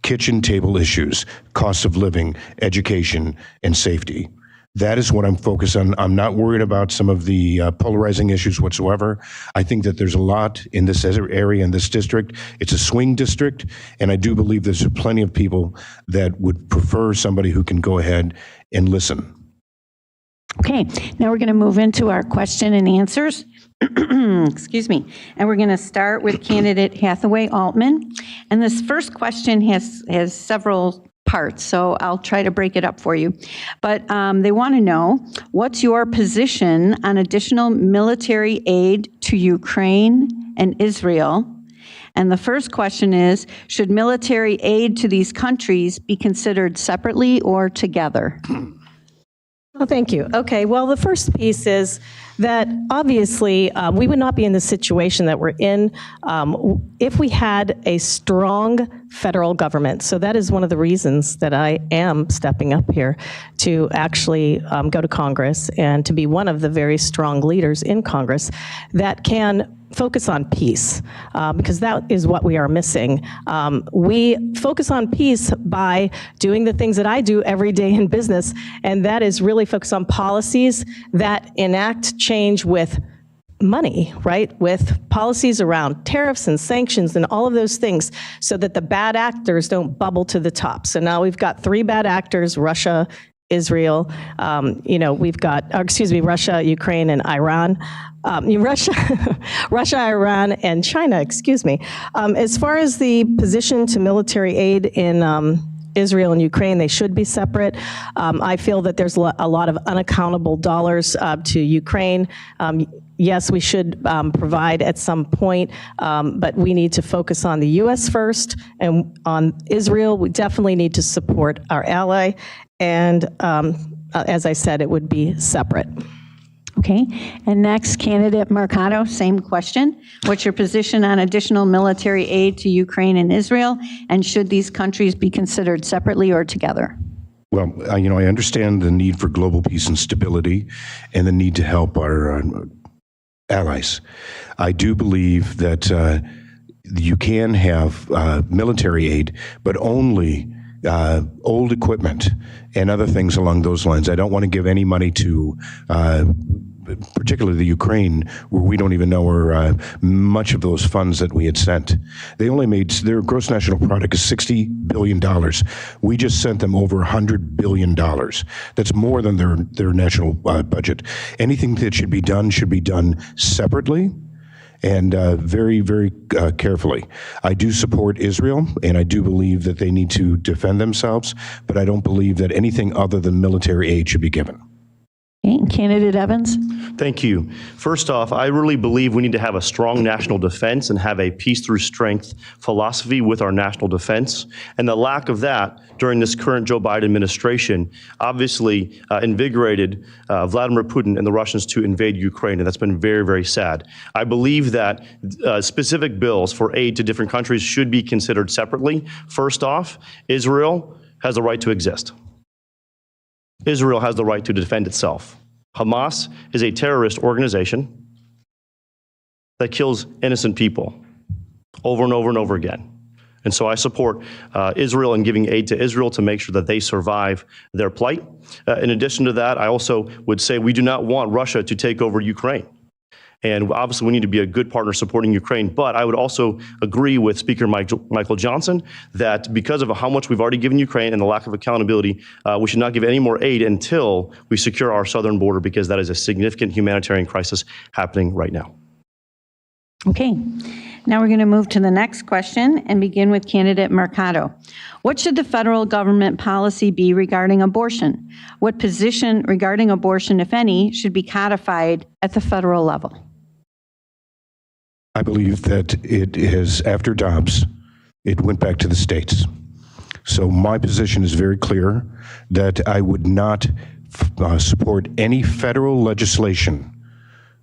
kitchen table issues, cost of living, education, and safety. That is what I'm focused on. I'm not worried about some of the polarizing issues whatsoever. I think that there's a lot in this area, in this district. It's a swing district, and I do believe there's plenty of people that would prefer somebody who can go ahead and listen. Okay, now we're going to move into our question and answers. Excuse me. And we're going to start with candidate Hathaway Altman. And this first question has several parts, so I'll try to break it up for you. But they want to know, what's your position on additional military aid to Ukraine and Israel? And the first question is, should military aid to these countries be considered separately or together? Oh, thank you. Okay, well, the first piece is that obviously we would not be in the situation that we're in if we had a strong federal government. So that is one of the reasons that I am stepping up here to actually go to Congress and to be one of the very strong leaders in Congress that can focus on peace, because that is what we are missing. We focus on peace by doing the things that I do every day in business, and that is really focus on policies that enact change with money, right? With policies around tariffs and sanctions and all of those things so that the bad actors don't bubble to the top. So now we've got 3 bad actors: Russia, Israel, we've got, Russia, Ukraine, and Iran. Russia, Iran, and China, As far as the position to military aid in Israel and Ukraine, they should be separate. I feel that there's a lot of unaccountable dollars to Ukraine. Yes, we should provide at some point, but we need to focus on the U.S. first, and on Israel, we definitely need to support our ally. And as I said, it would be separate. Okay, and next, candidate Mercado, same question. What's your position on additional military aid to Ukraine and Israel, and should these countries be considered separately or together? Well, I understand the need for global peace and stability and the need to help our allies. I do believe that you can have military aid, but only old equipment and other things along those lines. I don't want to give any money to particularly the Ukraine, where we don't even know where much of those funds that we had sent. They only made, their gross national product is $60 billion. We just sent them over $100 billion. That's more than their national budget. Anything that should be done separately. and very, very carefully. I do support Israel, and I do believe that they need to defend themselves, but I don't believe that anything other than military aid should be given. Okay, Candidate Evans? Thank you. First off, I really believe we need to have a strong national defense and have a peace through strength philosophy with our national defense. And the lack of that during this current Joe Biden administration obviously invigorated Vladimir Putin and the Russians to invade Ukraine, and that's been very, very sad. I believe that specific bills for aid to different countries should be considered separately. First off, Israel has the right to exist. Israel has the right to defend itself. Hamas is a terrorist organization that kills innocent people over and over and over again. And so I support Israel and giving aid to Israel to make sure that they survive their plight. In addition to that, I also would say we do not want Russia to take over Ukraine. And obviously, we need to be a good partner supporting Ukraine. But I would also agree with Speaker Michael Johnson that because of how much we've already given Ukraine and the lack of accountability, we should not give any more aid until we secure our southern border, because that is a significant humanitarian crisis happening right now. Okay. Now we're going to move to the next question and begin with candidate Mercado. What should the federal government policy be regarding abortion? What position regarding abortion, if any, should be codified at the federal level? I believe that it is, after Dobbs, it went back to the states. So my position is very clear that I would not support any federal legislation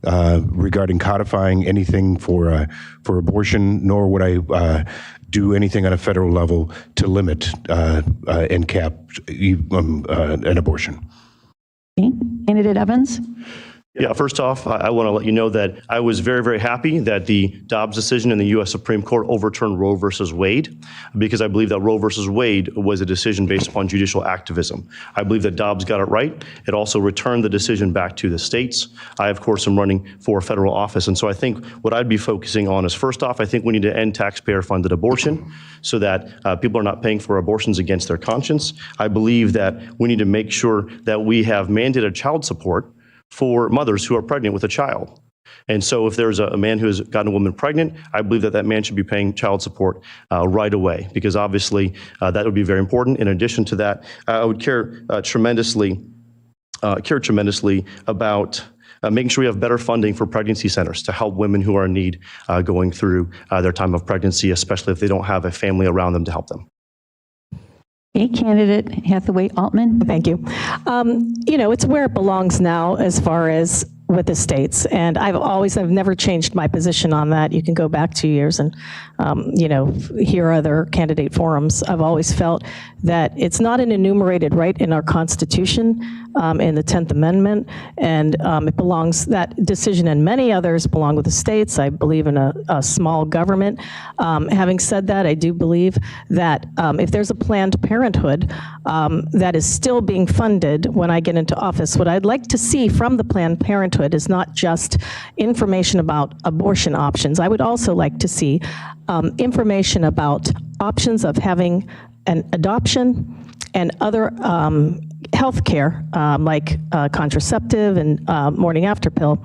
regarding codifying anything for abortion, nor would I do anything on a federal level to limit and cap an abortion. Okay. Candidate Evans? Yeah, first off, I want to let you know that I was very, very happy that the Dobbs decision in the U.S. Supreme Court overturned Roe versus Wade, because I believe that Roe versus Wade was a decision based upon judicial activism. I believe that Dobbs got it right. It also returned the decision back to the states. I, of course, am running for federal office. And so I think what I'd be focusing on is, first off, I think we need to end taxpayer-funded abortion so that people are not paying for abortions against their conscience. I believe that we need to make sure that we have mandated child support for mothers who are pregnant with a child. And so if there's a man who has gotten a woman pregnant, I believe that that man should be paying child support right away, because obviously that would be very important. In addition to that, I would care tremendously about making sure we have better funding for pregnancy centers to help women who are in need going through their time of pregnancy, especially if they don't have a family around them to help them. Okay, candidate Hathaway Altman. Thank you. It's where it belongs now as far as with the states. And I've never changed my position on that. You can go back 2 years and, hear other candidate forums. I've always felt that it's not an enumerated right in our Constitution, in the 10th Amendment, and it belongs, that decision and many others belong with the states. I believe in a small government. Having said that, I do believe that if there's a Planned Parenthood that is still being funded when I get into office, what I'd like to see from the Planned Parenthood is not just information about abortion options. I would also like to see information about options of having an adoption and other health care, like contraceptive and morning after pill.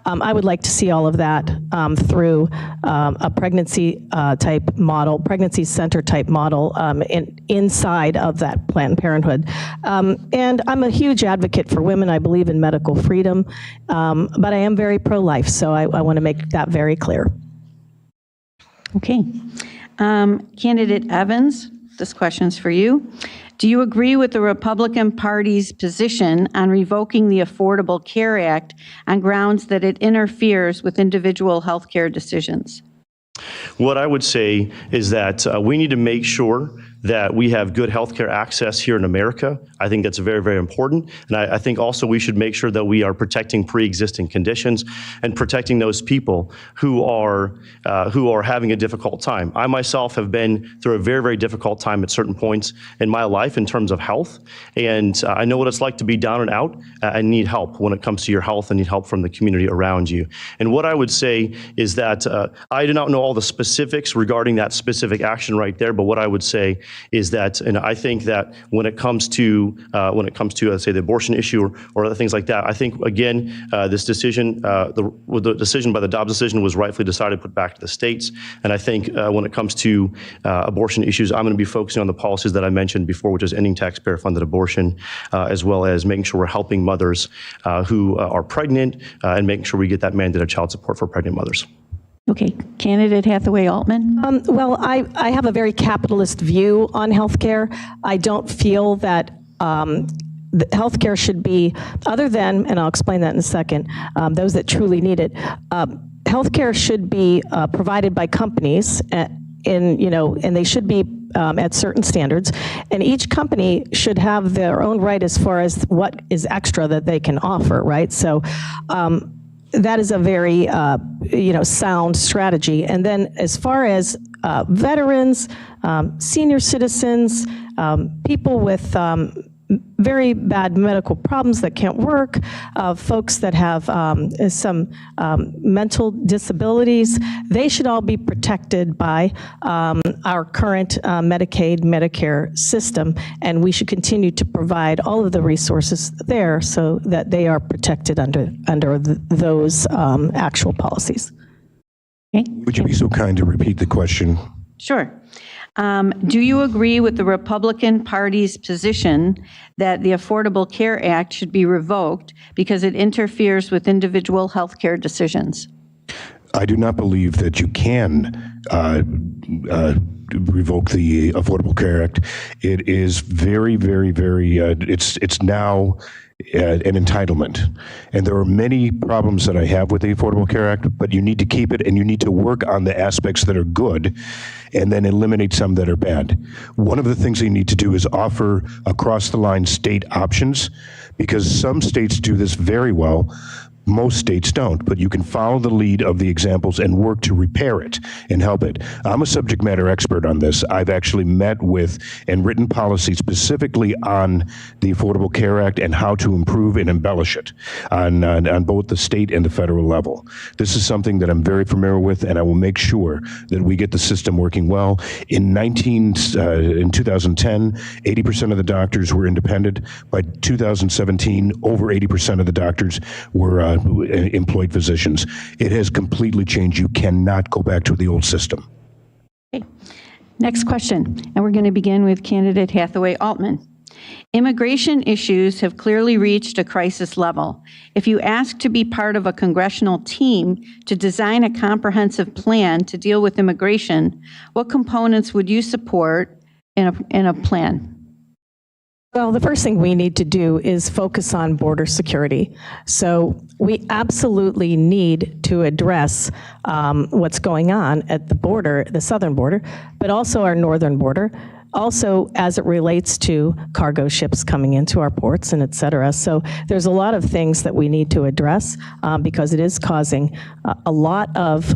I would like to see all of that through a pregnancy type model, pregnancy center type model inside of that Planned Parenthood. And I'm a huge advocate for women. I believe in medical freedom, but I am very pro-life, so I want to make that very clear. Okay. Candidate Evans, this question's for you. Do you agree with the Republican Party's position on revoking the Affordable Care Act on grounds that it interferes with individual health care decisions? What I would say is that we need to make sure that we have good healthcare access here in America. I think that's very, very important. And I think also we should make sure that we are protecting pre-existing conditions and protecting those people who are having a difficult time. I myself have been through a very, very difficult time at certain points in my life in terms of health. And I know what it's like to be down and out and need help when it comes to your health and need help from the community around you. And what I would say is that I do not know all the specifics regarding that specific action right there, but what I would say is that, and I think that when it comes to let's say the abortion issue or other things like that, I think again this decision, the decision by the Dobbs decision was rightfully decided, put back to the states. And I think when it comes to abortion issues, I'm going to be focusing on the policies that I mentioned before, which is ending taxpayer-funded abortion, as well as making sure we're helping mothers who are pregnant and making sure we get that mandated child support for pregnant mothers. Okay, candidate Hathaway Altman. Well, I have a very capitalist view on healthcare. I don't feel that healthcare should be, other than, and I'll explain that in a second, those that truly need it. Healthcare should be provided by companies, and they should be at certain standards, and each company should have their own right as far as what is extra that they can offer, right? So that is a very sound strategy. And then as far as veterans, senior citizens, people with very bad medical problems that can't work, folks that have some mental disabilities, they should all be protected by our current Medicaid, Medicare system, and we should continue to provide all of the resources there so that they are protected under those actual policies. Okay. Would you be so kind to repeat the question? Sure. Do you agree with the Republican Party's position that the Affordable Care Act should be revoked because it interferes with individual health care decisions? I do not believe that you can revoke the Affordable Care Act. It is very, very, very, it's now an entitlement. And there are many problems that I have with the Affordable Care Act, but you need to keep it and you need to work on the aspects that are good and then eliminate some that are bad. One of the things you need to do is offer across the line state options, because some states do this very well. Most states don't, but you can follow the lead of the examples and work to repair it and help it. I'm a subject matter expert on this. I've actually met with and written policy specifically on the Affordable Care Act and how to improve and embellish it on both the state and the federal level. This is something that I'm very familiar with, and I will make sure that we get the system working well. In 2010, 80% of the doctors were independent. By 2017, over 80% of the doctors were employed physicians. It has completely changed. You cannot go back to the old system. Okay. Next question, and we're going to begin with candidate Hathaway Altman. Immigration issues have clearly reached a crisis level. If you ask to be part of a congressional team to design a comprehensive plan to deal with immigration, what components would you support in a plan? Well, the first thing we need to do is focus on border security. So we absolutely need to address what's going on at the border, the southern border, but also our northern border. Also, as it relates to cargo ships coming into our ports and et cetera. So there's a lot of things that we need to address because it is causing a lot of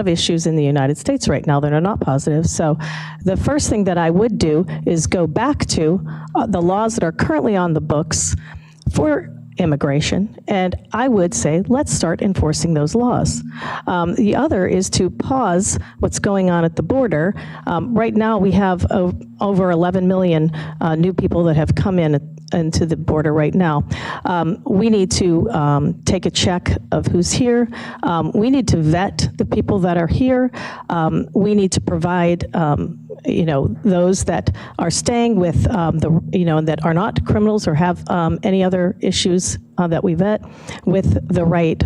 issues in the United States right now that are not positive. So the first thing that I would do is go back to the laws that are currently on the books for immigration, and I would say, let's start enforcing those laws. The other is to pause what's going on at the border. Right now, we have over 11 million new people that have come into the border right now. We need to take a check of who's here. We need to vet the people that are here. We need to provide those that are staying with that are not criminals or have any other issues that we vet with the right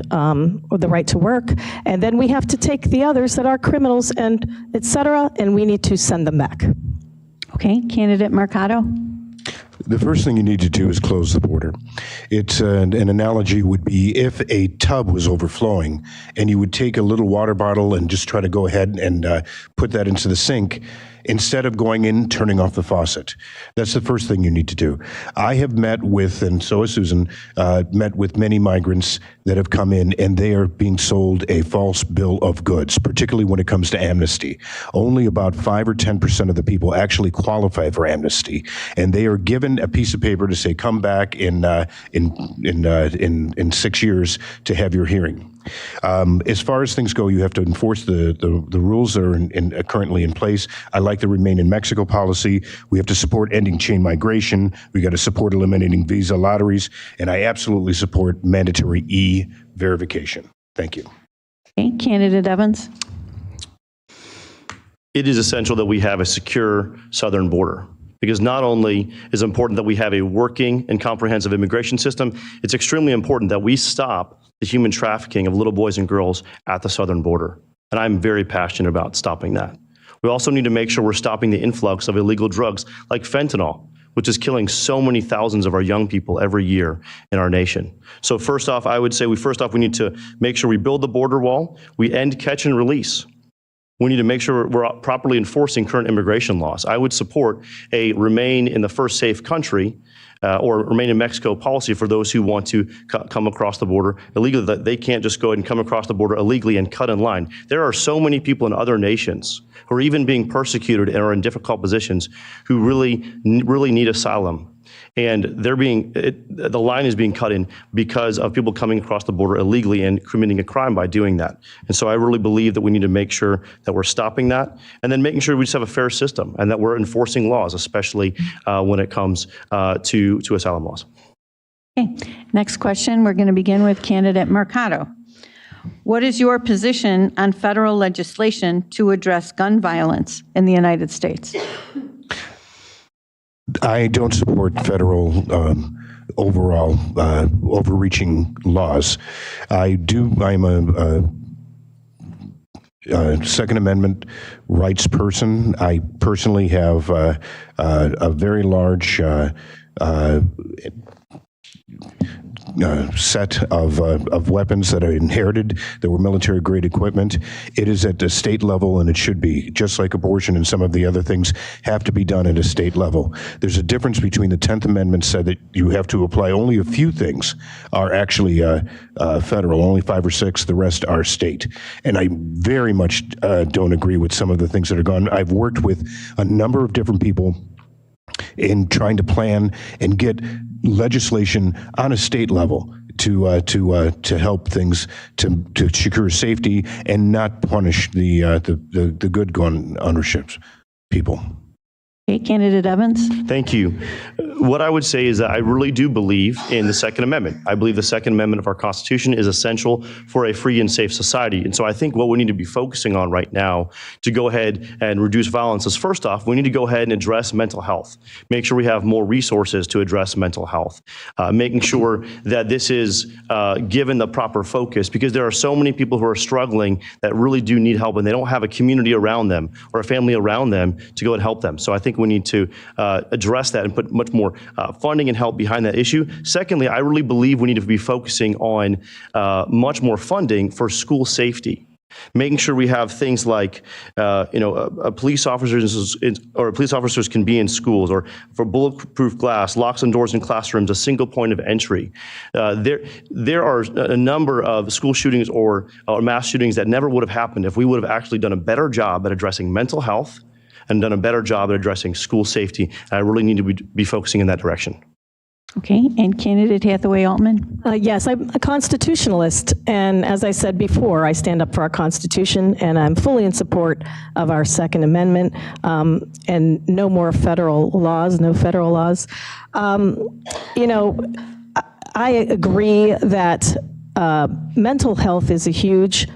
to work. And then we have to take the others that are criminals and et cetera, and we need to send them back. Okay, candidate Mercado. The first thing you need to do is close the border. It's an analogy would be if a tub was overflowing and you would take a little water bottle and just try to go ahead and put that into the sink instead of going in, turning off the faucet. That's the first thing you need to do. I have met with, and so has Susan, met with many migrants that have come in and they are being sold a false bill of goods, particularly when it comes to amnesty. Only about 5 or 10% of the people actually qualify for amnesty, and they are given a piece of paper to say, come back in 6 years to have your hearing. As far as things go, you have to enforce the rules that are currently in place. I like the Remain in Mexico policy. We have to support ending chain migration. We got to support eliminating visa lotteries, and I absolutely support mandatory e-verification. Thank you. Okay, Candidate Evans. It is essential that we have a secure southern border, because not only is it important that we have a working and comprehensive immigration system, it's extremely important that we stop the human trafficking of little boys and girls at the southern border. And I'm very passionate about stopping that. We also need to make sure we're stopping the influx of illegal drugs like fentanyl, which is killing so many thousands of our young people every year in our nation. So first off, I would say we need to make sure we build the border wall, we end catch and release. We need to make sure we're properly enforcing current immigration laws. I would support a remain in the first safe country or remain in Mexico policy for those who want to come across the border illegally, that they can't just go ahead and come across the border illegally and cut in line. There are so many people in other nations who are even being persecuted and are in difficult positions who really need asylum. And the line is being cut in because of people coming across the border illegally and committing a crime by doing that. And so I really believe that we need to make sure that we're stopping that, and then making sure we just have a fair system and that we're enforcing laws, especially when it comes to asylum laws. Okay, next question, we're going to begin with candidate Mercado. What is your position on federal legislation to address gun violence in the United States? I don't support federal overall overreaching laws. I'm a Second Amendment rights person. I personally have a very large set of weapons that are inherited, that were military-grade equipment. It is at the state level, and it should be, just like abortion and some of the other things have to be done at a state level. There's a difference between the 10th Amendment said that you have to apply only a few things are actually federal, only 5 or 6, the rest are state. And I very much don't agree with some of the things that are gone. I've worked with a number of different people in trying to plan and get legislation on a state level to help things to secure safety and not punish the good gun ownerships people. Okay, Candidate Evans. Thank you. What I would say is that I really do believe in the Second Amendment. I believe the Second Amendment of our Constitution is essential for a free and safe society. And so I think what we need to be focusing on right now to go ahead and reduce violence is, first off, we need to go ahead and address mental health. Make sure we have more resources to address mental health. Making sure that this is given the proper focus, because there are so many people who are struggling that really do need help, and they don't have a community around them or a family around them to go and help them. So I think we need to address that and put much more funding and help behind that issue. Secondly, I really believe we need to be focusing on much more funding for school safety. Making sure we have things like, police officers can be in schools, or for bulletproof glass, locks on doors in classrooms, a single point of entry. There are a number of school shootings or mass shootings that never would have happened if we would have actually done a better job at addressing mental health and done a better job at addressing school safety. And I really need to be focusing in that direction. Okay, and Candidate Hathaway Altman. Yes, I'm a constitutionalist, and as I said before, I stand up for our Constitution, and I'm fully in support of our Second Amendment, and no more federal laws, no federal laws. I agree that mental health is a huge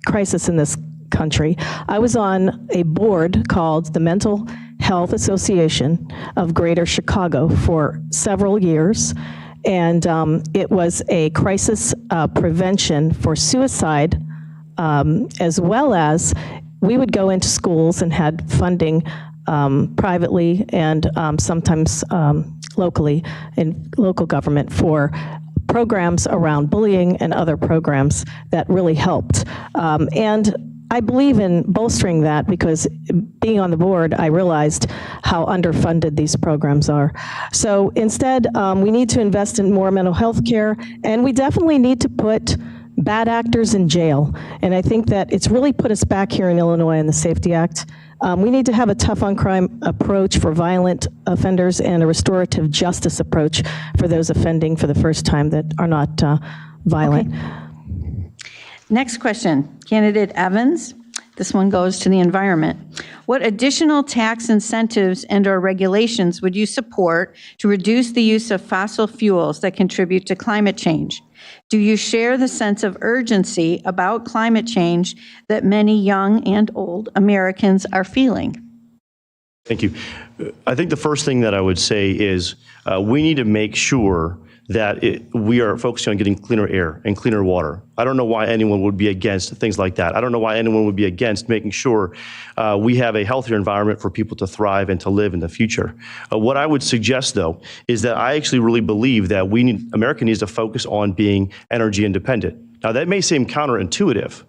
crisis in this country. I was on a board called the Mental Health Association of Greater Chicago for several years, and it was a crisis prevention for suicide, as well as we would go into schools and had funding privately and sometimes locally in local government for programs around bullying and other programs that really helped. And I believe in bolstering that, because being on the board, I realized how underfunded these programs are. So instead, we need to invest in more mental health care, and we definitely need to put bad actors in jail. And I think that it's really put us back here in Illinois in the Safety Act. We need to have a tough on crime approach for violent offenders and a restorative justice approach for those offending for the first time that are not violent. Okay. Next question, candidate Evans. This one goes to the environment. What additional tax incentives and/or regulations would you support to reduce the use of fossil fuels that contribute to climate change? Do you share the sense of urgency about climate change that many young and old Americans are feeling? Thank you. I think the first thing that I would say is we need to make sure that we are focusing on getting cleaner air and cleaner water. I don't know why anyone would be against things like that. I don't know why anyone would be against making sure we have a healthier environment for people to thrive and to live in the future. What I would suggest, though, is that I actually really believe that America needs to focus on being energy independent. Now, that may seem counterintuitive,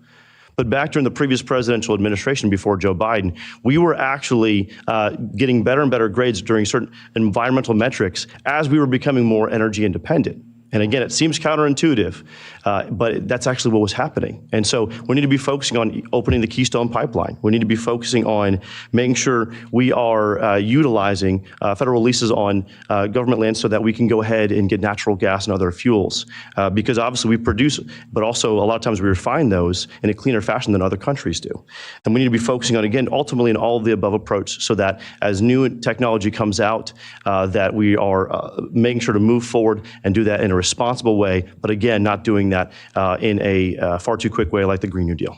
but back during the previous presidential administration before Joe Biden, we were actually getting better and better grades during certain environmental metrics as we were becoming more energy independent. And again, it seems counterintuitive, but that's actually what was happening. And so we need to be focusing on opening the Keystone Pipeline. We need to be focusing on making sure we are utilizing federal leases on government land so that we can go ahead and get natural gas and other fuels. Because obviously we produce, but also a lot of times we refine those in a cleaner fashion than other countries do. And we need to be focusing on, again, ultimately an all of the above approach so that as new technology comes out, that we are making sure to move forward and do that in a responsible way, but again, not doing that in a far too quick way like the Green New Deal.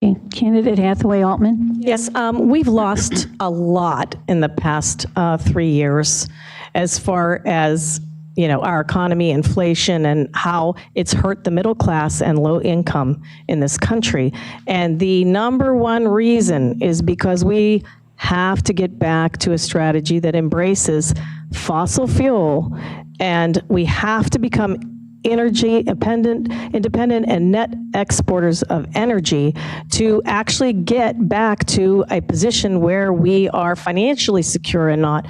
Okay. Candidate Hathaway Altman. Yes, we've lost a lot in the past 3 years as far as, our economy, inflation, and how it's hurt the middle class and low income in this country. And the number one reason is because we have to get back to a strategy that embraces fossil fuel, and we have to become energy independent and net exporters of energy to actually get back to a position where we are financially secure and not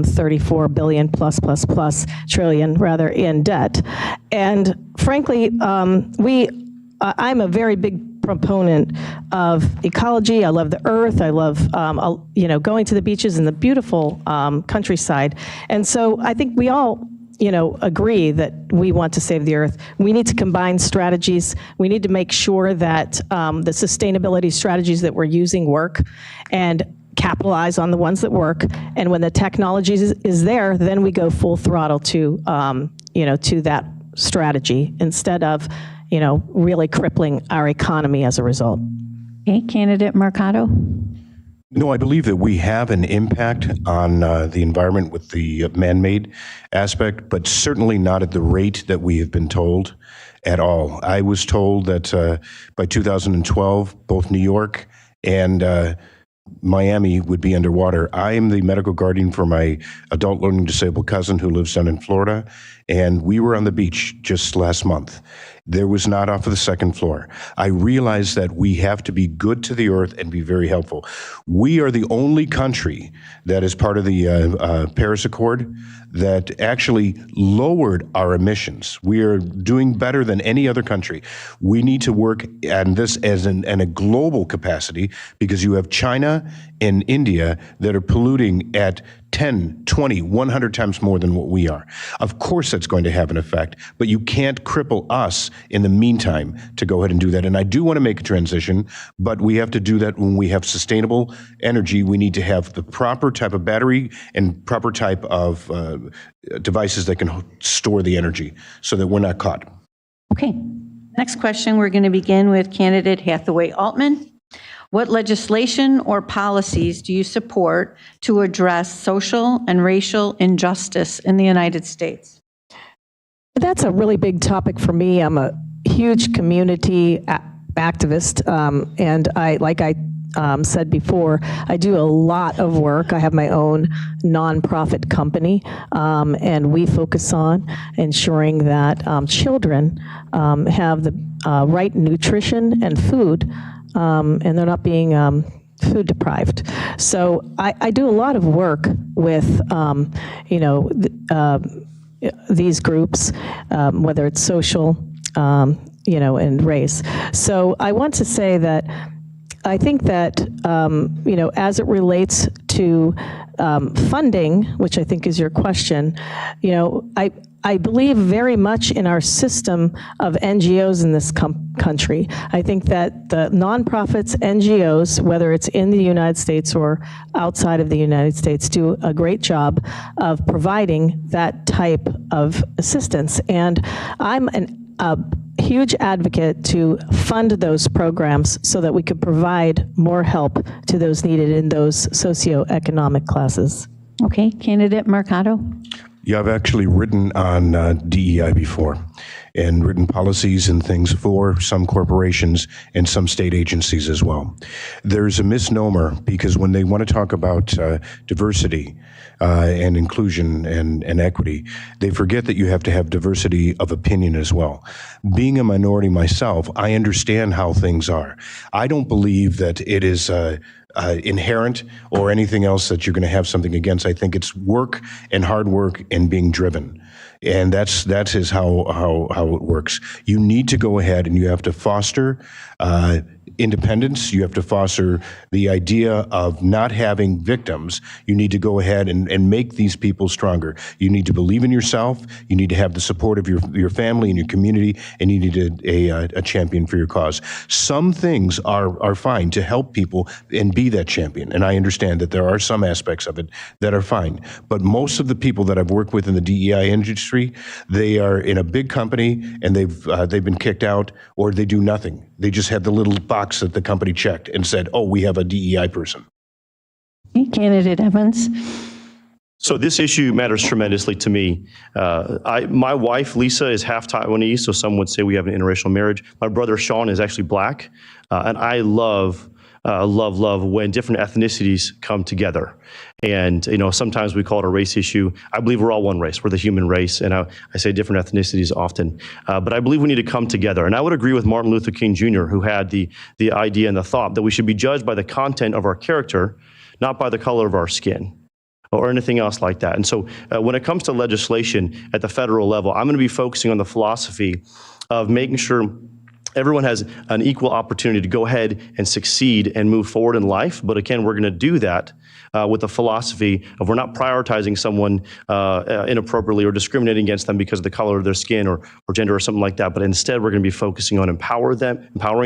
34 billion plus trillion rather in debt. And frankly, I'm a very big proponent of ecology. I love the earth. I love, going to the beaches and the beautiful countryside. And so I think we all, agree that we want to save the earth. We need to combine strategies. We need to make sure that the sustainability strategies that we're using work and capitalize on the ones that work. And when the technology is there, then we go full throttle to that strategy instead of really crippling our economy as a result. Okay, candidate Mercado. No, I believe that we have an impact on the environment with the man-made aspect, but certainly not at the rate that we have been told at all. I was told that by 2012, both New York and Miami would be underwater. I am the medical guardian for my adult learning disabled cousin who lives down in Florida, and we were on the beach just last month. There was not off of the second floor. I realized that we have to be good to the earth and be very helpful. We are the only country that is part of the Paris Accord that actually lowered our emissions. We are doing better than any other country. We need to work on this as in a global capacity because you have China and India that are polluting at 10, 20, 100 times more than what we are. Of course that's going to have an effect, but you can't cripple us in the meantime to go ahead and do that. And I do want to make a transition, but we have to do that when we have sustainable energy. We need to have the proper type of battery and proper type of devices that can store the energy so that we're not caught. Okay. Next question, we're going to begin with candidate Hathaway Altman. What legislation or policies do you support to address social and racial injustice in the United States? That's a really big topic for me. I'm a huge community activist, and I said before, I do a lot of work. I have my own nonprofit company, and we focus on ensuring that children have the right nutrition and food, and they're not being food deprived. So I do a lot of work with, these groups, whether it's social, and race. So I want to say that I think that, as it relates to funding, which I think is your question, I believe very much in our system of NGOs in this country. I think that the nonprofits, NGOs, whether it's in the United States or outside of the United States, do a great job of providing that type of assistance. And I'm a huge advocate to fund those programs so that we could provide more help to those needed in those socioeconomic classes. Okay, candidate Mercado. Yeah, I've actually written on DEI before and written policies and things for some corporations and some state agencies as well. There's a misnomer because when they want to talk about diversity and inclusion and equity, they forget that you have to have diversity of opinion as well. Being a minority myself, I understand how things are. I don't believe that it is inherent or anything else that you're going to have something against. I think it's work and hard work and being driven. And that's how it works. You need to go ahead and you have to foster independence. You have to foster the idea of not having victims. You need to go ahead and make these people stronger. You need to believe in yourself. You need to have the support of your family and your community, and you need a champion for your cause. Some things are fine to help people and be that champion. And I understand that there are some aspects of it that are fine. But most of the people that I've worked with in the DEI industry, they are in a big company and they've been kicked out, or they do nothing. They just have the little box that the company checked and said, oh, we have a DEI person. Candidate Evans. So this issue matters tremendously to me. My wife, Lisa, is half Taiwanese, so some would say we have an interracial marriage. My brother, Sean, is actually black, and I love when different ethnicities come together. And, sometimes we call it a race issue. I believe we're all one race. We're the human race. And I say different ethnicities often. But I believe we need to come together. And I would agree with Martin Luther King Jr., who had the idea and the thought that we should be judged by the content of our character, not by the color of our skin or anything else like that. And so when it comes to legislation at the federal level, I'm going to be focusing on the philosophy of making sure everyone has an equal opportunity to go ahead and succeed and move forward in life. But again, we're going to do that with the philosophy of we're not prioritizing someone inappropriately or discriminating against them because of the color of their skin or gender or something like that. But instead, we're going to be focusing on empowering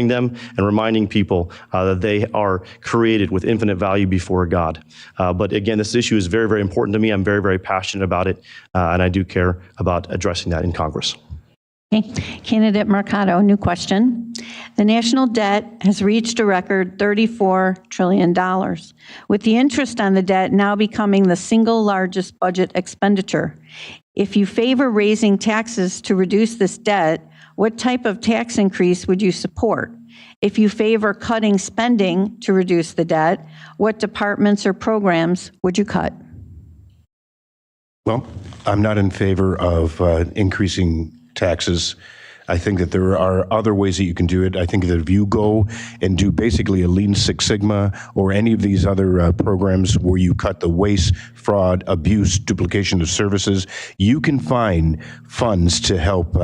them and reminding people that they are created with infinite value before God. But again, this issue is very, very important to me. I'm very, very passionate about it. And I do care about addressing that in Congress. Okay. Candidate Mercado, new question. The national debt has reached a record $34 trillion, with the interest on the debt now becoming the single largest budget expenditure. If you favor raising taxes to reduce this debt, what type of tax increase would you support? If you favor cutting spending to reduce the debt, what departments or programs would you cut? Well, I'm not in favor of increasing taxes. I think that there are other ways that you can do it. I think that if you go and do basically a Lean Six Sigma or any of these other programs where you cut the waste, fraud, abuse, duplication of services, you can find funds to help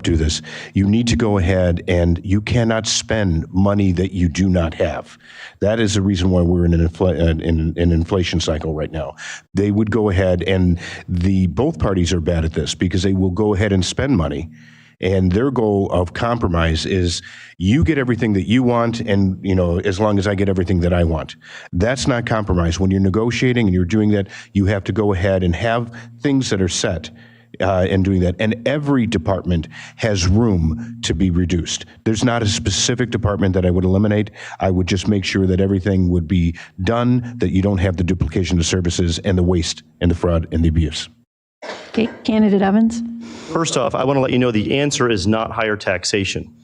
do this. You need to go ahead and you cannot spend money that you do not have. That is the reason why we're in an inflation cycle right now. They would go ahead and both parties are bad at this because they will go ahead and spend money. And their goal of compromise is you get everything that you want and, as long as I get everything that I want. That's not compromise. When you're negotiating and you're doing that, you have to go ahead and have things that are set in doing that. And every department has room to be reduced. There's not a specific department that I would eliminate. I would just make sure that everything would be done, that you don't have the duplication of services and the waste and the fraud and the abuse. Okay, Candidate Evans. First off, I want to let you know the answer is not higher taxation.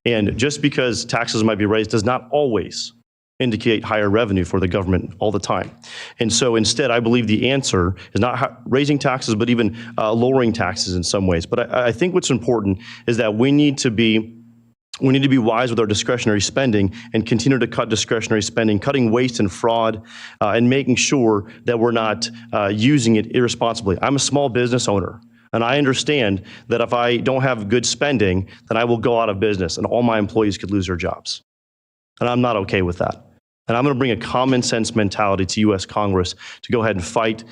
And just because taxes might be raised does not always indicate higher revenue for the government all the time. And so instead, I believe the answer is not raising taxes, but even lowering taxes in some ways. But I think what's important is that we need to be wise with our discretionary spending and continue to cut discretionary spending, cutting waste and fraud, and making sure that we're not using it irresponsibly. I'm a small business owner, and I understand that if I don't have good spending, then I will go out of business, and all my employees could lose their jobs. And I'm not okay with that. And I'm going to bring a common sense mentality to U.S. Congress to go ahead and fight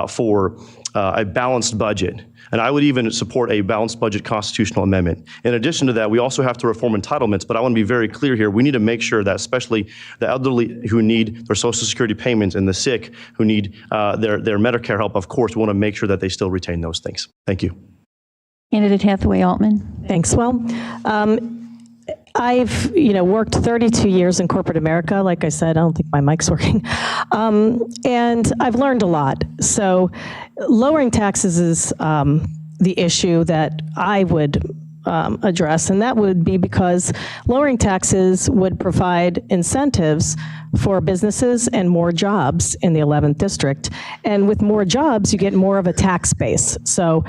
for a balanced budget. And I would even support a balanced budget constitutional amendment. In addition to that, we also have to reform entitlements, but I want to be very clear here. We need to make sure that especially the elderly who need their Social Security payments and the sick who need their Medicare help, of course, we want to make sure that they still retain those things. Thank you. Candidate Hathaway Altman. Thanks. Well, I've, worked 32 years in corporate America. Like I said, I don't think my mic's working. And I've learned a lot. So lowering taxes is the issue that I would address, and that would be because lowering taxes would provide incentives for businesses and more jobs in the 11th district. And with more jobs, you get more of a tax base. So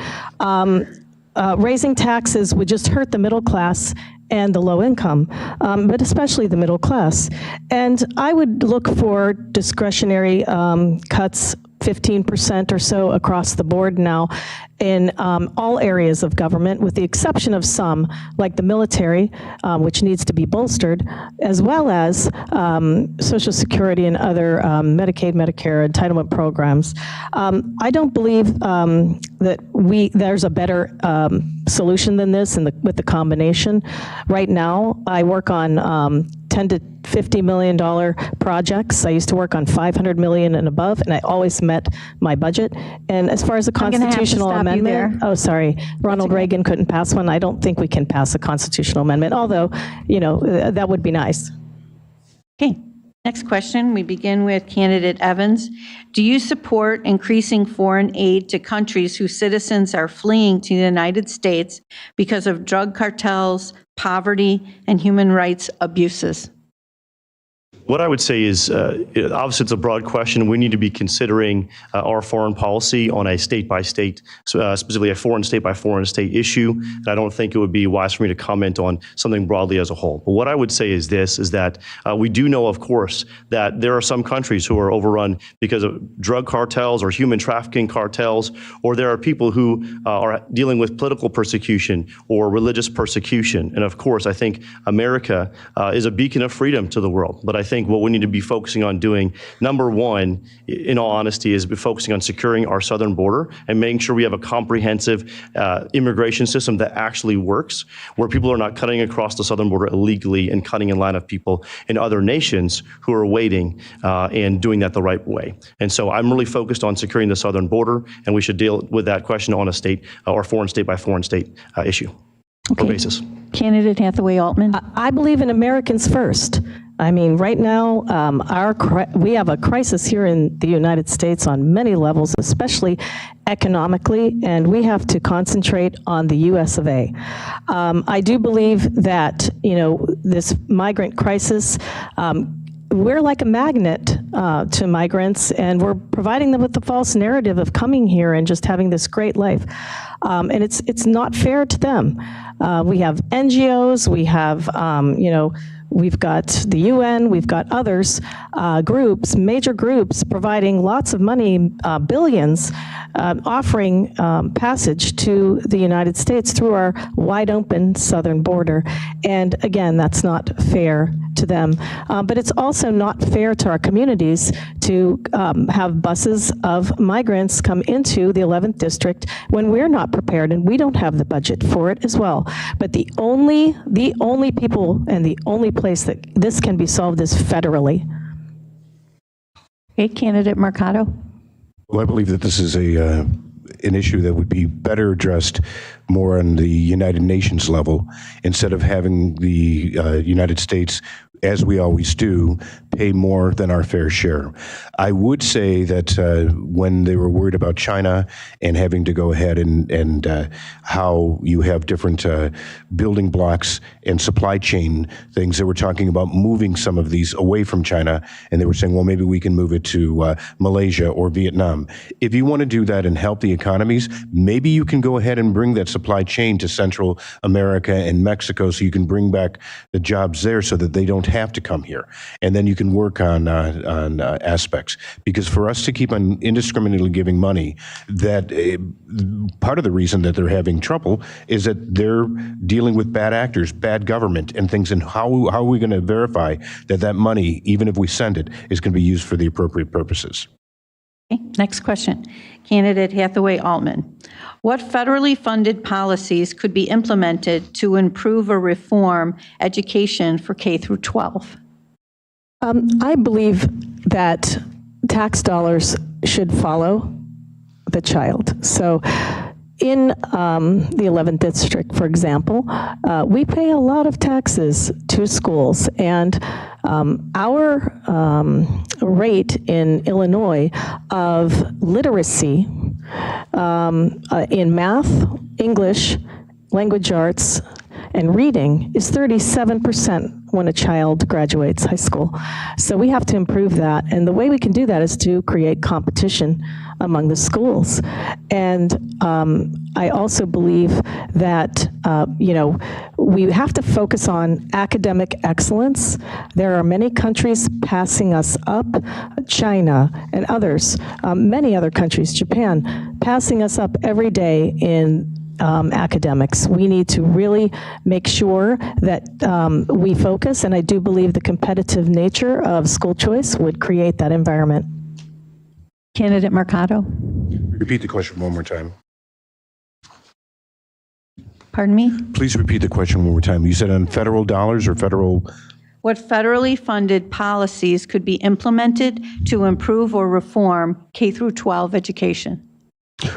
raising taxes would just hurt the middle class and the low income, but especially the middle class. And I would look for discretionary cuts, 15% or so across the board now in all areas of government, with the exception of some, like the military, which needs to be bolstered, as well as Social Security and other Medicaid, Medicare entitlement programs. I don't believe that there's a better solution than this with the combination. Right now, I work on $10 to $50 million projects. I used to work on $500 million and above, and I always met my budget. And as far as the constitutional amendment, oh, sorry, Ronald Reagan couldn't pass one. I don't think we can pass a constitutional amendment, although, that would be nice. Okay. Next question, we begin with candidate Evans. Do you support increasing foreign aid to countries whose citizens are fleeing to the United States because of drug cartels, poverty, and human rights abuses? What I would say is, obviously it's a broad question. We need to be considering our foreign policy on a state-by-state, specifically a foreign state-by-foreign state issue. And I don't think it would be wise for me to comment on something broadly as a whole. But what I would say is this, is that we do know, of course, that there are some countries who are overrun because of drug cartels or human trafficking cartels, or there are people who are dealing with political persecution or religious persecution. And of course, I think America is a beacon of freedom to the world. But I think what we need to be focusing on doing, number one, in all honesty, is be focusing on securing our southern border and making sure we have a comprehensive immigration system that actually works, where people are not cutting across the southern border illegally and cutting in line of people in other nations who are waiting and doing that the right way. And so I'm really focused on securing the southern border, and we should deal with that question on a state or foreign state by foreign state issue or basis. Candidate Hathaway Altman. I believe in Americans first. I mean, right now, we have a crisis here in the United States on many levels, especially economically, and we have to concentrate on the US of A. I do believe that, this migrant crisis, we're like a magnet to migrants, and we're providing them with the false narrative of coming here and just having this great life. And it's not fair to them. We have NGOs, we have, we've got the UN, we've got others, groups, major groups providing lots of money, billions, offering passage to the United States through our wide open southern border. And again, that's not fair to them. But it's also not fair to our communities to have buses of migrants come into the 11th district when we're not prepared and we don't have the budget for it as well. But the only people and the only place that this can be solved is federally. Okay, candidate Mercado. Well, I believe that this is an issue that would be better addressed more on the United Nations level, instead of having the United States, as we always do, pay more than our fair share. I would say that when they were worried about China and having to go ahead and how you have different building blocks and supply chain things, they were talking about moving some of these away from China, and they were saying, well, maybe we can move it to Malaysia or Vietnam. If you want to do that and help the economies, maybe you can go ahead and bring that supply chain to Central America and Mexico, so you can bring back the jobs there so that they don't have to come here. And then you can can work on aspects. Because for us to keep on indiscriminately giving money, that part of the reason that they're having trouble is that they're dealing with bad actors, bad government, and things. And how are we going to verify that that money, even if we send it, is going to be used for the appropriate purposes? Okay, next question. Candidate Hathaway Altman. What federally funded policies could be implemented to improve or reform education for K through 12? I believe that tax dollars should follow the child. So in the 11th district, for example, we pay a lot of taxes to schools, and our rate in Illinois of literacy in math, English, language arts, and reading is 37% when a child graduates high school. So we have to improve that, and the way we can do that is to create competition among the schools. And I also believe that, we have to focus on academic excellence. There are many countries passing us up, China and others, many other countries, Japan, passing us up every day in academics. We need to really make sure that we focus, and I do believe the competitive nature of school choice would create that environment. Candidate Mercado. Repeat the question one more time. Pardon me? Please repeat the question one more time. You said on federal dollars or federal? What federally funded policies could be implemented to improve or reform K through 12 education?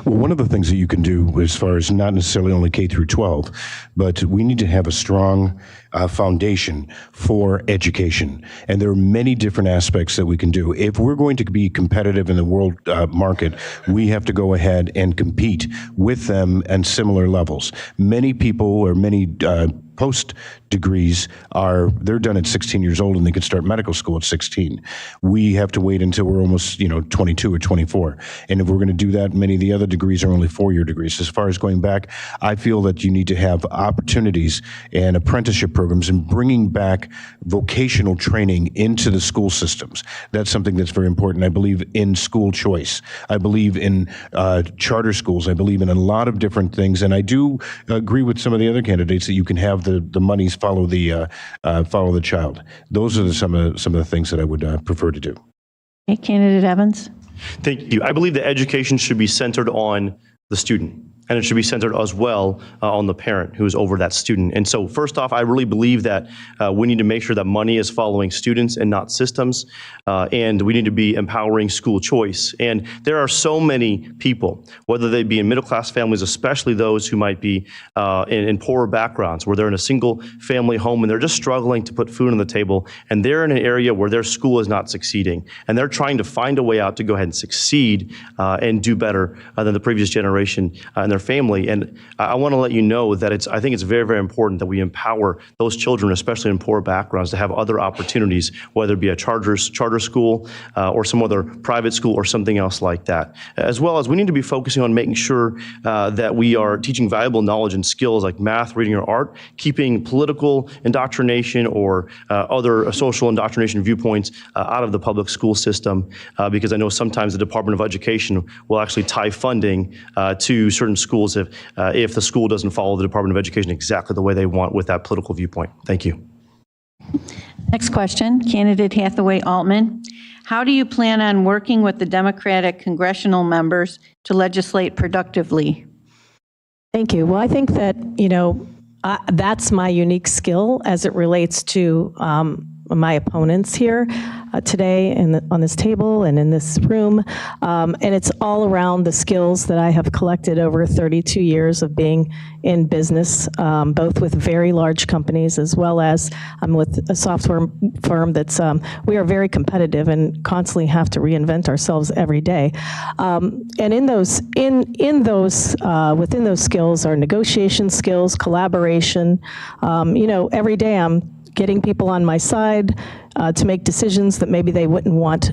Well, one of the things that you can do, as far as not necessarily only K through 12, but we need to have a strong foundation for education. And there are many different aspects that we can do. If we're going to be competitive in the world market, we have to go ahead and compete with them at similar levels. Many people, or many post degrees, they're done at 16 years old, and they can start medical school at 16. We have to wait until we're almost 22 or 24. And if we're going to do that, many of the other degrees are only 4-year degrees. As far as going back, I feel that you need to have opportunities and apprenticeship programs and bringing back vocational training into the school systems. That's something that's very important. I believe in school choice. I believe in charter schools. I believe in a lot of different things. And I do agree with some of the other candidates that you can have the monies follow the child. Those are some of the things that I would prefer to do. Okay, Candidate Evans. Thank you. I believe that education should be centered on the student, and it should be centered as well on the parent who is over that student. And so first off, I really believe that we need to make sure that money is following students and not systems, and we need to be empowering school choice. And there are so many people, whether they be in middle-class families, especially those who might be in poorer backgrounds, where they're in a single family home and they're just struggling to put food on the table, and they're in an area where their school is not succeeding, and they're trying to find a way out to go ahead and succeed and do better than the previous generation and their family. And I want to let you know that I think it's very, very important that we empower those children, especially in poor backgrounds, to have other opportunities, whether it be a charter school or some other private school or something else like that. As well as we need to be focusing on making sure that we are teaching valuable knowledge and skills like math, reading, or art, keeping political indoctrination or other social indoctrination viewpoints out of the public school system, because I know sometimes the Department of Education will actually tie funding to certain schools if the school doesn't follow the Department of Education exactly the way they want with that political viewpoint. Thank you. Next question, Candidate Hathaway Altman. How do you plan on working with the Democratic congressional members to legislate productively? Thank you. Well, I think that, that's my unique skill as it relates to my opponents here today on this table and in this room. And it's all around the skills that I have collected over 32 years of being in business, both with very large companies as well as I'm with a software firm that's, we are very competitive and constantly have to reinvent ourselves every day. And within those skills are negotiation skills, collaboration. Every day I'm getting people on my side to make decisions that maybe they wouldn't want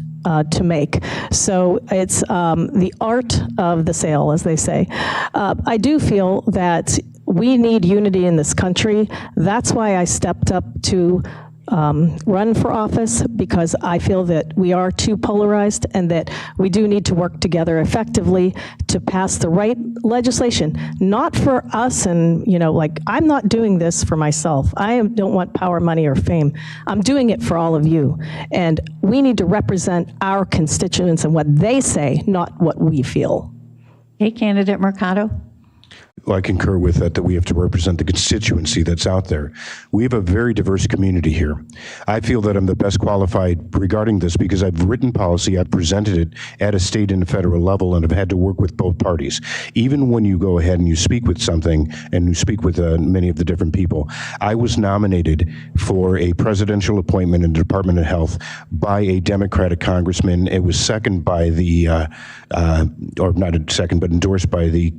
to make. So it's the art of the sale, as they say. I do feel that we need unity in this country. That's why I stepped up to run for office because I feel that we are too polarized and that we do need to work together effectively to pass the right legislation, not for us and, like, I'm not doing this for myself. Don't want power, money, or fame. I'm doing it for all of you. And we need to represent our constituents and what they say, not what we feel. Okay, Candidate Mercado. Well, I concur with that we have to represent the constituency that's out there. We have a very diverse community here. I feel that I'm the best qualified regarding this because I've written policy, I've presented it at a state and a federal level, and I've had to work with both parties. Even when you go ahead and you speak with something, and you speak with many of the different people, I was nominated for a presidential appointment in the Department of Health by a Democratic congressman. It was second by the, or not a second, but endorsed by the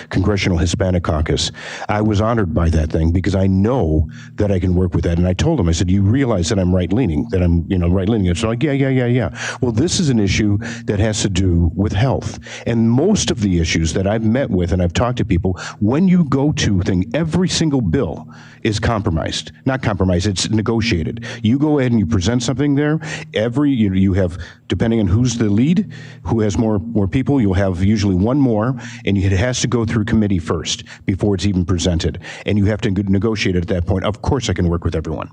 Congressional Hispanic Caucus. I was honored by that thing because I know that I can work with that. And I told him, I said, you realize that I'm right-leaning, that I'm, right-leaning. It's like, yeah. Well, this is an issue that has to do with health. And most of the issues that I've met with and I've talked to people, when you go to every single bill is compromised. Not compromised, it's negotiated. You go ahead and you present something there, you have, depending on who's the lead, who has more people, you'll have usually one more, and it has to go through committee first before it's even presented. And you have to negotiate it at that point. Of course I can work with everyone.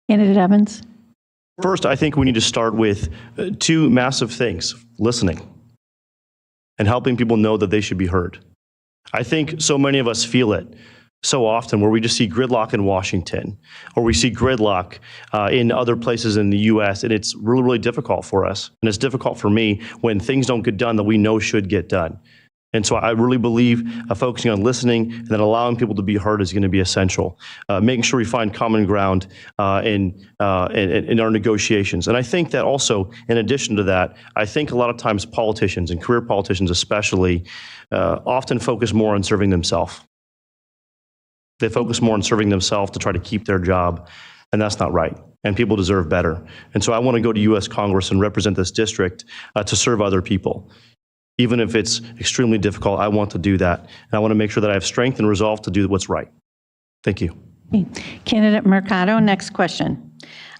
Candidate Evans. First, I think we need to start with two massive things: listening and helping people know that they should be heard. I think so many of us feel it so often where we just see gridlock in Washington, or we see gridlock in other places in the U.S., and it's really, really difficult for us. And it's difficult for me when things don't get done that we know should get done. And so I really believe focusing on listening and then allowing people to be heard is going to be essential. Making sure we find common ground in our negotiations. And I think that also, in addition to that, I think a lot of times politicians, and career politicians especially, often focus more on serving themselves. They focus more on serving themselves to try to keep their job, and that's not right. And people deserve better. And so I want to go to U.S. Congress and represent this district to serve other people. Even if it's extremely difficult, I want to do that. And I want to make sure that I have strength and resolve to do what's right. Thank you. Candidate Mercado, next question.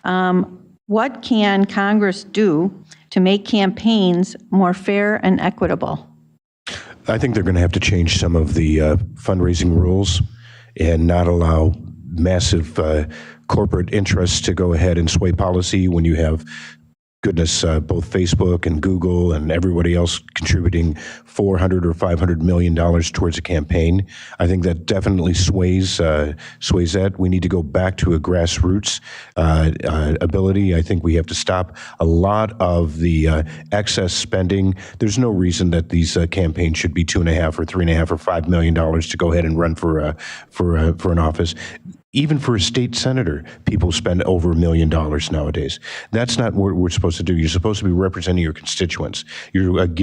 What can Congress do to make campaigns more fair and equitable? I think they're going to have to change some of the fundraising rules and not allow massive corporate interests to go ahead and sway policy when you have, goodness, both Facebook and Google and everybody else contributing $400 or $500 million towards a campaign. I think that definitely sways that. We need to go back to a grassroots ability. I think we have to stop a lot of the excess spending. There's no reason that these campaigns should be $2.5 or $3.5 or $5 million to go ahead and run for an office. Even for a state senator, people spend over $1 million nowadays. That's not what we're supposed to do. You're supposed to be representing your constituents. You have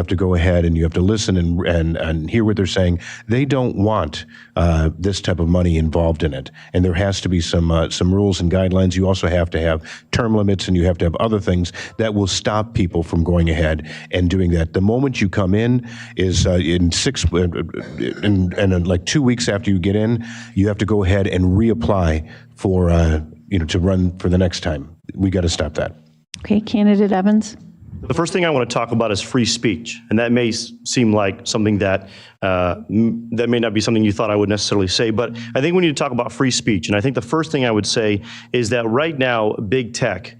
to go ahead and you have to listen and hear what they're saying. They don't want this type of money involved in it. And there has to be some rules and guidelines. You also have to have term limits, and you have to have other things that will stop people from going ahead and doing that. The moment you come in is in like 2 weeks after you get in, you have to go ahead and reapply for, to run for the next time. We got to stop that. Okay, Candidate Evans. The first thing I want to talk about is free speech. And that may seem like something that may not be something you thought I would necessarily say, but I think we need to talk about free speech. And I think the first thing I would say is that right now, big tech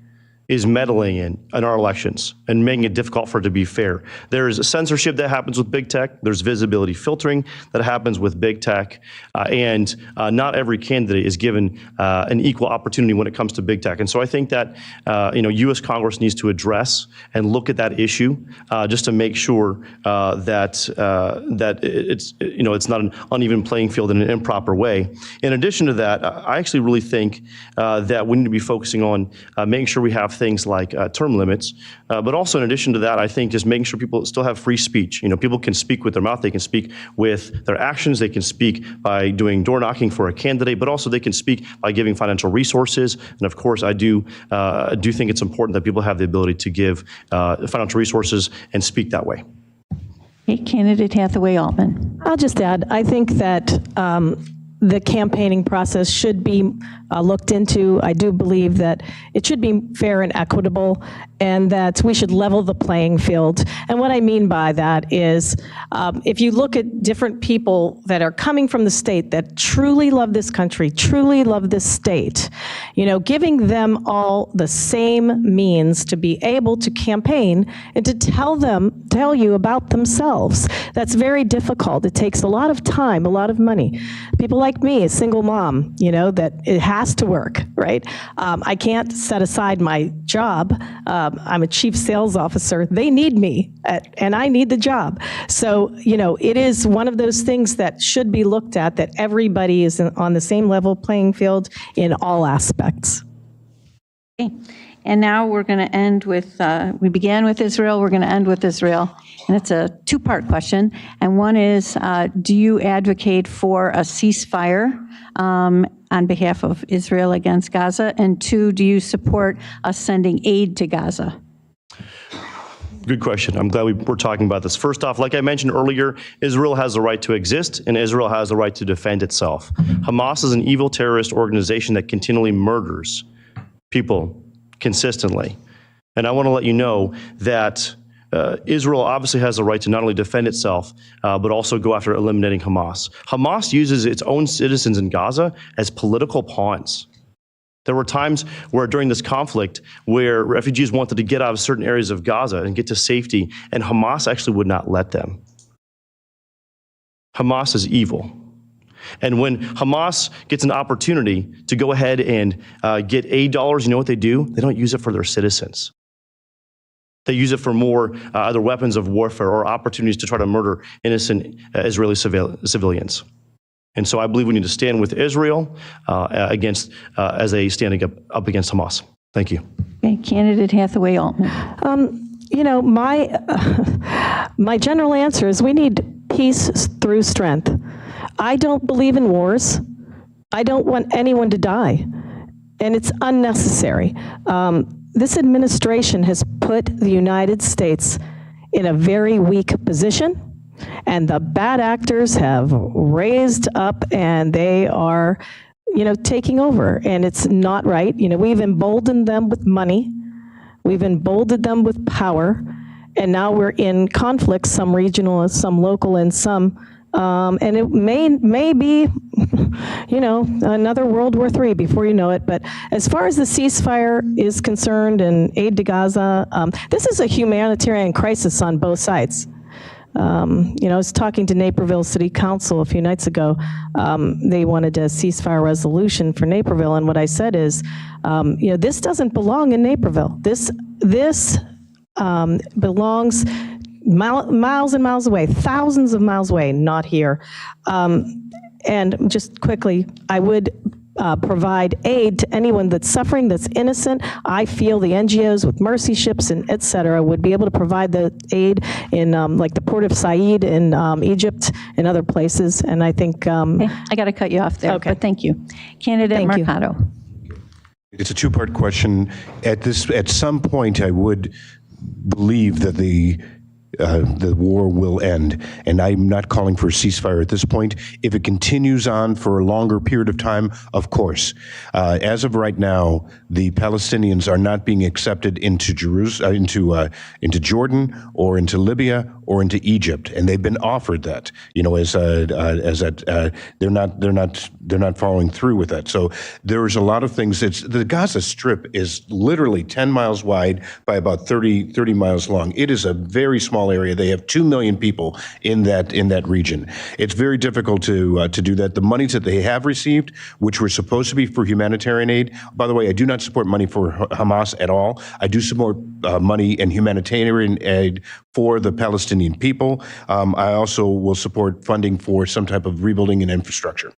is meddling in our elections and making it difficult for it to be fair. There is censorship that happens with big tech. There's visibility filtering that happens with big tech. And not every candidate is given an equal opportunity when it comes to big tech. And so I think that U.S. Congress needs to address and look at that issue just to make sure that it's not an uneven playing field in an improper way. In addition to that, I actually really think that we need to be focusing on making sure we have things like term limits, but also in addition to that, I think just making sure people still have free speech. People can speak with their mouth, they can speak with their actions, they can speak by doing door knocking for a candidate, but also they can speak by giving financial resources. And of course, I do think it's important that people have the ability to give financial resources and speak that way. Okay, Candidate Hathaway Altman. I'll just add, I think that the campaigning process should be looked into. I do believe that it should be fair and equitable, and that we should level the playing field. And what I mean by that is, if you look at different people that are coming from the state that truly love this country, truly love this state, giving them all the same means to be able to campaign and to tell you about themselves, that's very difficult. It takes a lot of time, a lot of money. People like me, a single mom, that it has to work, right? I can't set aside my job. I'm a chief sales officer. They need me, and I need the job. So, it is one of those things that should be looked at, that everybody is on the same level playing field in all aspects. Okay. And now we're going to end with, we began with Israel, we're going to end with Israel. And it's a two-part question. And one is, do you advocate for a ceasefire on behalf of Israel against Gaza? And two, do you support us sending aid to Gaza? Good question. I'm glad we're talking about this. First off, like I mentioned earlier, Israel has the right to exist, and Israel has the right to defend itself. Hamas is an evil terrorist organization that continually murders people consistently. And I want to let you know that Israel obviously has the right to not only defend itself, but also go after eliminating Hamas. Hamas uses its own citizens in Gaza as political pawns. There were times where during this conflict where refugees wanted to get out of certain areas of Gaza and get to safety, and Hamas actually would not let them. Hamas is evil. And when Hamas gets an opportunity to go ahead and get aid dollars, you know what they do? They don't use it for their citizens. They use it for more other weapons of warfare or opportunities to try to murder innocent Israeli civilians. And so I believe we need to stand with Israel against as they standing up against Hamas. Thank you. Okay, Candidate Hathaway Altman. My general answer is we need peace through strength. I don't believe in wars. I don't want anyone to die, and it's unnecessary. This administration has put the United States in a very weak position, and the bad actors have raised up, and they are, taking over, and it's not right. We've emboldened them with money. We've emboldened them with power, and now we're in conflicts, some regional, some local, and some and it may be, another World War III before you know it. But as far as the ceasefire is concerned and aid to Gaza, this is a humanitarian crisis on both sides. I was talking to Naperville City Council a few nights ago. They wanted a ceasefire resolution for Naperville, and what I said is, this doesn't belong in Naperville. This belongs miles and miles away, thousands of miles away, not here. And just quickly, I would provide aid to anyone that's suffering, that's innocent. I feel the NGOs with mercy ships and et cetera would be able to provide the aid in like the port of Said in Egypt and other places. And I think... Okay, I got to cut you off there, okay. But thank you. Candidate Mercado. It's a two-part question. At some point, I would believe that the war will end, and I'm not calling for a ceasefire at this point. If it continues on for a longer period of time, of course. As of right now, the Palestinians are not being accepted into into Jordan or into Libya or into Egypt, and they've been offered that. They're not following through with that. So there's a lot of things. The Gaza Strip is literally 10 miles wide by about 30 miles long. It is a very small area. They have 2 million people in that region. It's very difficult to do that. The monies that they have received, which were supposed to be for humanitarian aid. By the way, I do not support money for Hamas at all. I do support money and humanitarian aid for the Palestinian people. I also will support funding for some type of rebuilding and infrastructure.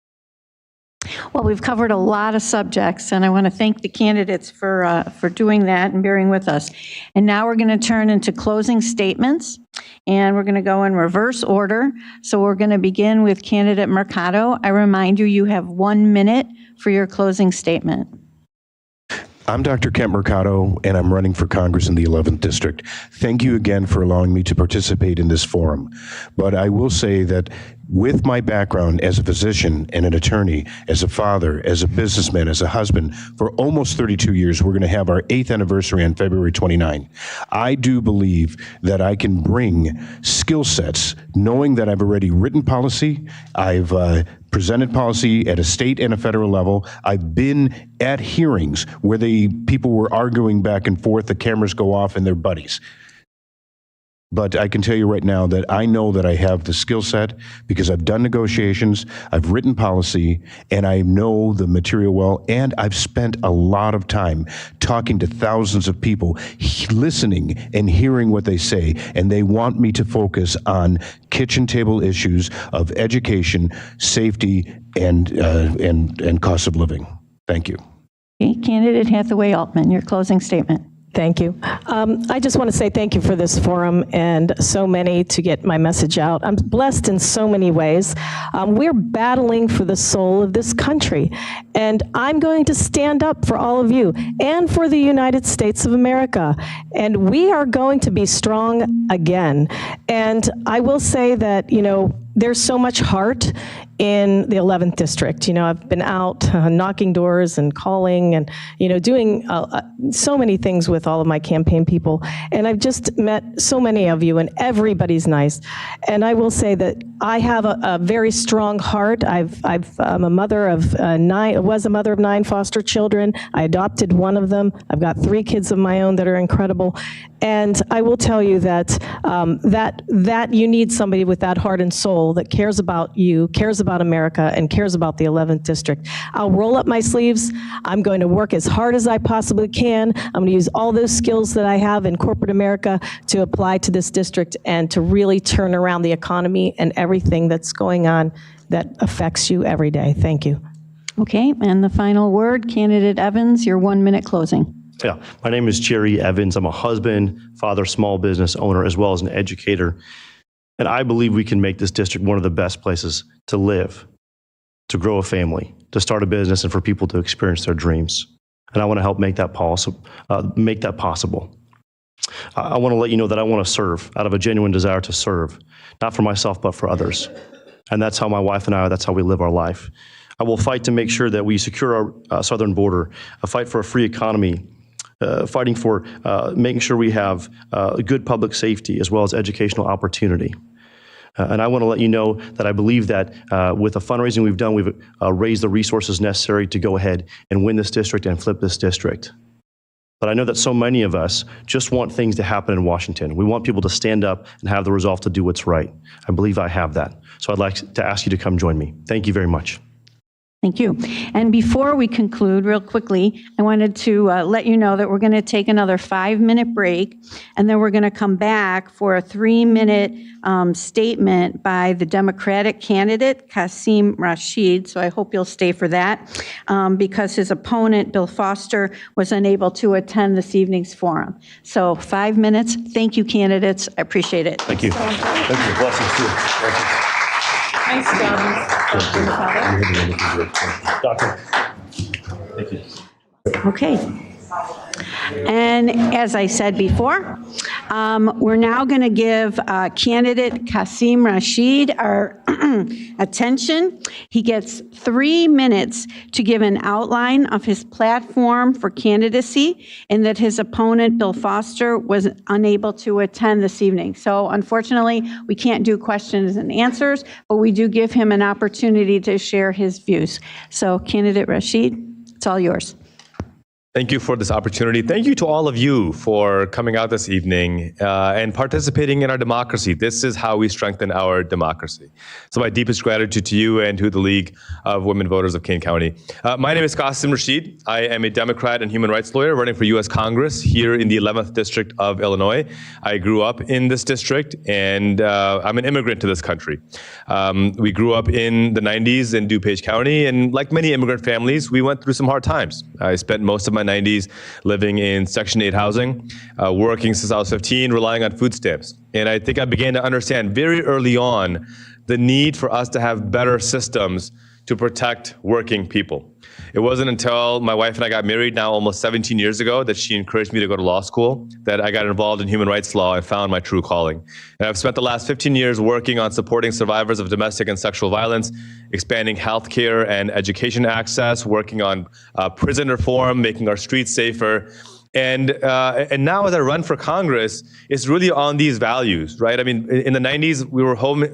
Well, we've covered a lot of subjects, and I want to thank the candidates for doing that and bearing with us. And now we're going to turn into closing statements, and we're going to go in reverse order. So we're going to begin with Candidate Mercado. I remind you, you have 1 minute for your closing statement. I'm Dr. Kent Mercado, and I'm running for Congress in the 11th District. Thank you again for allowing me to participate in this forum. But I will say that with my background as a physician and an attorney, as a father, as a businessman, as a husband, for almost 32 years, we're going to have our 8th anniversary on February 29. I do believe that I can bring skill sets, knowing that I've already written policy, I've presented policy at a state and a federal level. I've been at hearings where people were arguing back and forth, the cameras go off and they're buddies. But I can tell you right now that I know that I have the skill set because I've done negotiations, I've written policy, and I know the material well, and I've spent a lot of time talking to thousands of people, listening and hearing what they say, and they want me to focus on kitchen table issues of education, safety, and cost of living. Thank you. Okay, Candidate Hathaway Altman, your closing statement. Thank you. I just want to say thank you for this forum and so many to get my message out. I'm blessed in so many ways. We're battling for the soul of this country, and I'm going to stand up for all of you and for the United States of America, and we are going to be strong again. And I will say that, there's so much heart in the 11th district. I've been out knocking doors and calling and, doing so many things with all of my campaign people. And I've just met so many of you, and everybody's nice. And I will say that I have a very strong heart. I'm a mother of 9, was a mother of 9 foster children. I adopted one of them. I've got 3 kids of my own that are incredible. And I will tell you that that you need somebody with that heart and soul that cares about you, cares about America, and cares about the 11th district. I'll roll up my sleeves. I'm going to work as hard as I possibly can. I'm going to use all those skills that I have in corporate America to apply to this district and to really turn around the economy and everything that's going on that affects you every day. Thank you. Okay, and the final word, Candidate Evans, your 1-minute closing. Yeah, my name is Jerry Evans. I'm a husband, father, small business owner, as well as an educator. And I believe we can make this district one of the best places to live, to grow a family, to start a business, and for people to experience their dreams. And I want to help make that possible. I want to let you know that I want to serve out of a genuine desire to serve, not for myself, but for others. And that's how my wife and I, that's how we live our life. I will fight to make sure that we secure our southern border, a fight for a free economy, fighting for making sure we have good public safety as well as educational opportunity. And I want to let you know that I believe that with the fundraising we've done, we've raised the resources necessary to go ahead and win this district and flip this district. But I know that so many of us just want things to happen in Washington. We want people to stand up and have the resolve to do what's right. I believe I have that. So I'd like to ask you to come join me. Thank you very much. Thank you. And before we conclude, real quickly, I wanted to let you know that we're going to take another 5-minute break, and then we're going to come back for a 3-minute statement by the Democratic candidate, Qasim Rashid. So I hope you'll stay for that, because his opponent, Bill Foster, was unable to attend this evening's forum. So 5 minutes. Thank you, candidates. I appreciate it. Thank you. Thank you. Blessings to you. Thank you. Nice job, Doctor. Thank you. Okay. And as I said before, we're now going to give candidate Qasim Rashid our attention. He gets 3 minutes to give an outline of his platform for candidacy, and that his opponent, Bill Foster, was unable to attend this evening. So unfortunately, we can't do questions and answers, but we do give him an opportunity to share his views. So candidate Rashid, it's all yours. Thank you for this opportunity. Thank you to all of you for coming out this evening and participating in our democracy. This is how we strengthen our democracy. So my deepest gratitude to you and to the League of Women Voters of Kane County. My name is Qasim Rashid. I am a Democrat and human rights lawyer running for U.S. Congress here in the 11th District of Illinois. I grew up in this district, and I'm an immigrant to this country. We grew up in the 90s in DuPage County, and like many immigrant families, we went through some hard times. I spent most of my 90s living in Section 8 housing, working since I was 15, relying on food stamps. And I think I began to understand very early on the need for us to have better systems to protect working people. It wasn't until my wife and I got married now almost 17 years ago that she encouraged me to go to law school that I got involved in human rights law and found my true calling. And I've spent the last 15 years working on supporting survivors of domestic and sexual violence, expanding healthcare and education access, working on prison reform, making our streets safer. And now as I run for Congress, it's really on these values, right? I mean, in the 90s, we were home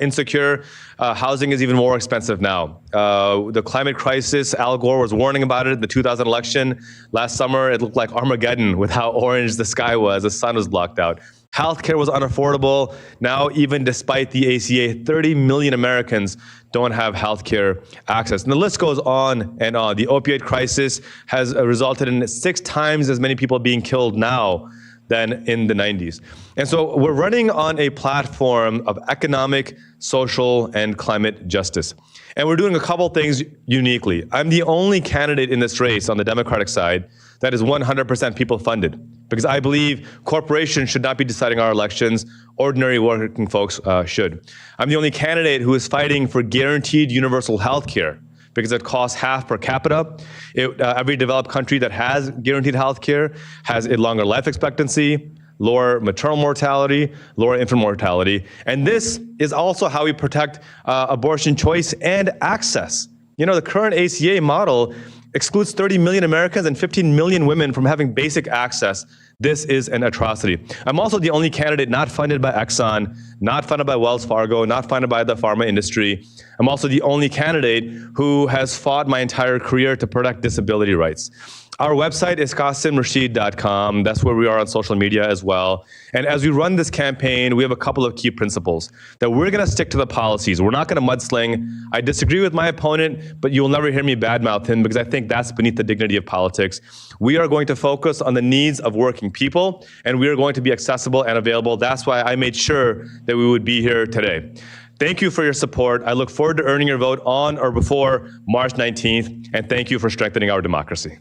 insecure. Housing is even more expensive now. The climate crisis, Al Gore was warning about it in the 2000 election. Last summer, it looked like Armageddon with how orange the sky was. The sun was blocked out. Healthcare was unaffordable. Now, even despite the ACA, 30 million Americans don't have healthcare access. And the list goes on and on. The opioid crisis has resulted in 6 times as many people being killed now than in the 90s. And so we're running on a platform of economic, social, and climate justice. And we're doing a couple things uniquely. I'm the only candidate in this race on the Democratic side that is 100% people funded, because I believe corporations should not be deciding our elections. Ordinary working folks should. I'm the only candidate who is fighting for guaranteed universal health care, because it costs half per capita. Every developed country that has guaranteed health care has a longer life expectancy, lower maternal mortality, lower infant mortality. And this is also how we protect abortion choice and access. You know, the current ACA model excludes 30 million Americans and 15 million women from having basic access. This is an atrocity. I'm also the only candidate not funded by Exxon, not funded by Wells Fargo, not funded by the pharma industry. I'm also the only candidate who has fought my entire career to protect disability rights. Our website is QasimRashid.com. That's where we are on social media as well. And as we run this campaign, we have a couple of key principles that we're going to stick to the policies. We're not going to mudsling. I disagree with my opponent, but you'll never hear me badmouth him, because I think that's beneath the dignity of politics. We are going to focus on the needs of working people, and we are going to be accessible and available. That's why I made sure that we would be here today. Thank you for your support. I look forward to earning your vote on or before March 19th, and thank you for strengthening our democracy.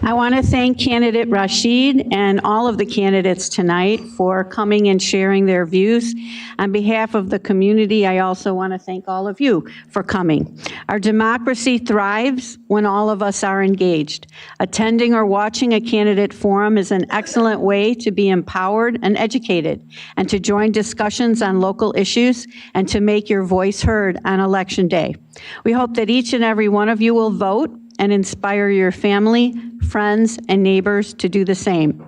I want to thank candidate Rashid and all of the candidates tonight for coming and sharing their views. On behalf of the community, I also want to thank all of you for coming. Our democracy thrives when all of us are engaged. Attending or watching a candidate forum is an excellent way to be empowered and educated, and to join discussions on local issues, and to make your voice heard on Election Day. We hope that each and every one of you will vote and inspire your family, friends, and neighbors to do the same.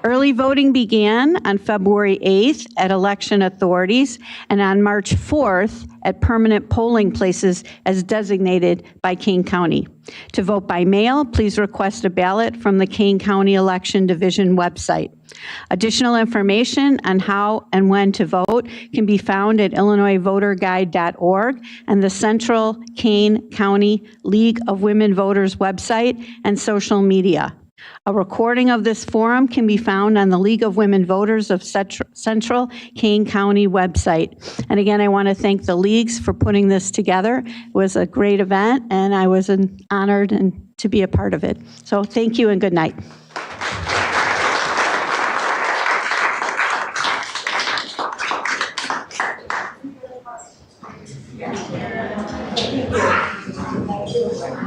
Early voting began on February 8th at election authorities, and on March 4th at permanent polling places as designated by Kane County. To vote by mail, please request a ballot from the Kane County Election Division website. Additional information on how and when to vote can be found at IllinoisVoterGuide.org and the Central Kane County League of Women Voters website and social media. A recording of this forum can be found on the League of Women Voters of Central Kane County website. And again, I want to thank the leagues for putting this together. It was a great event, and I was honored to be a part of it. So thank you and good night.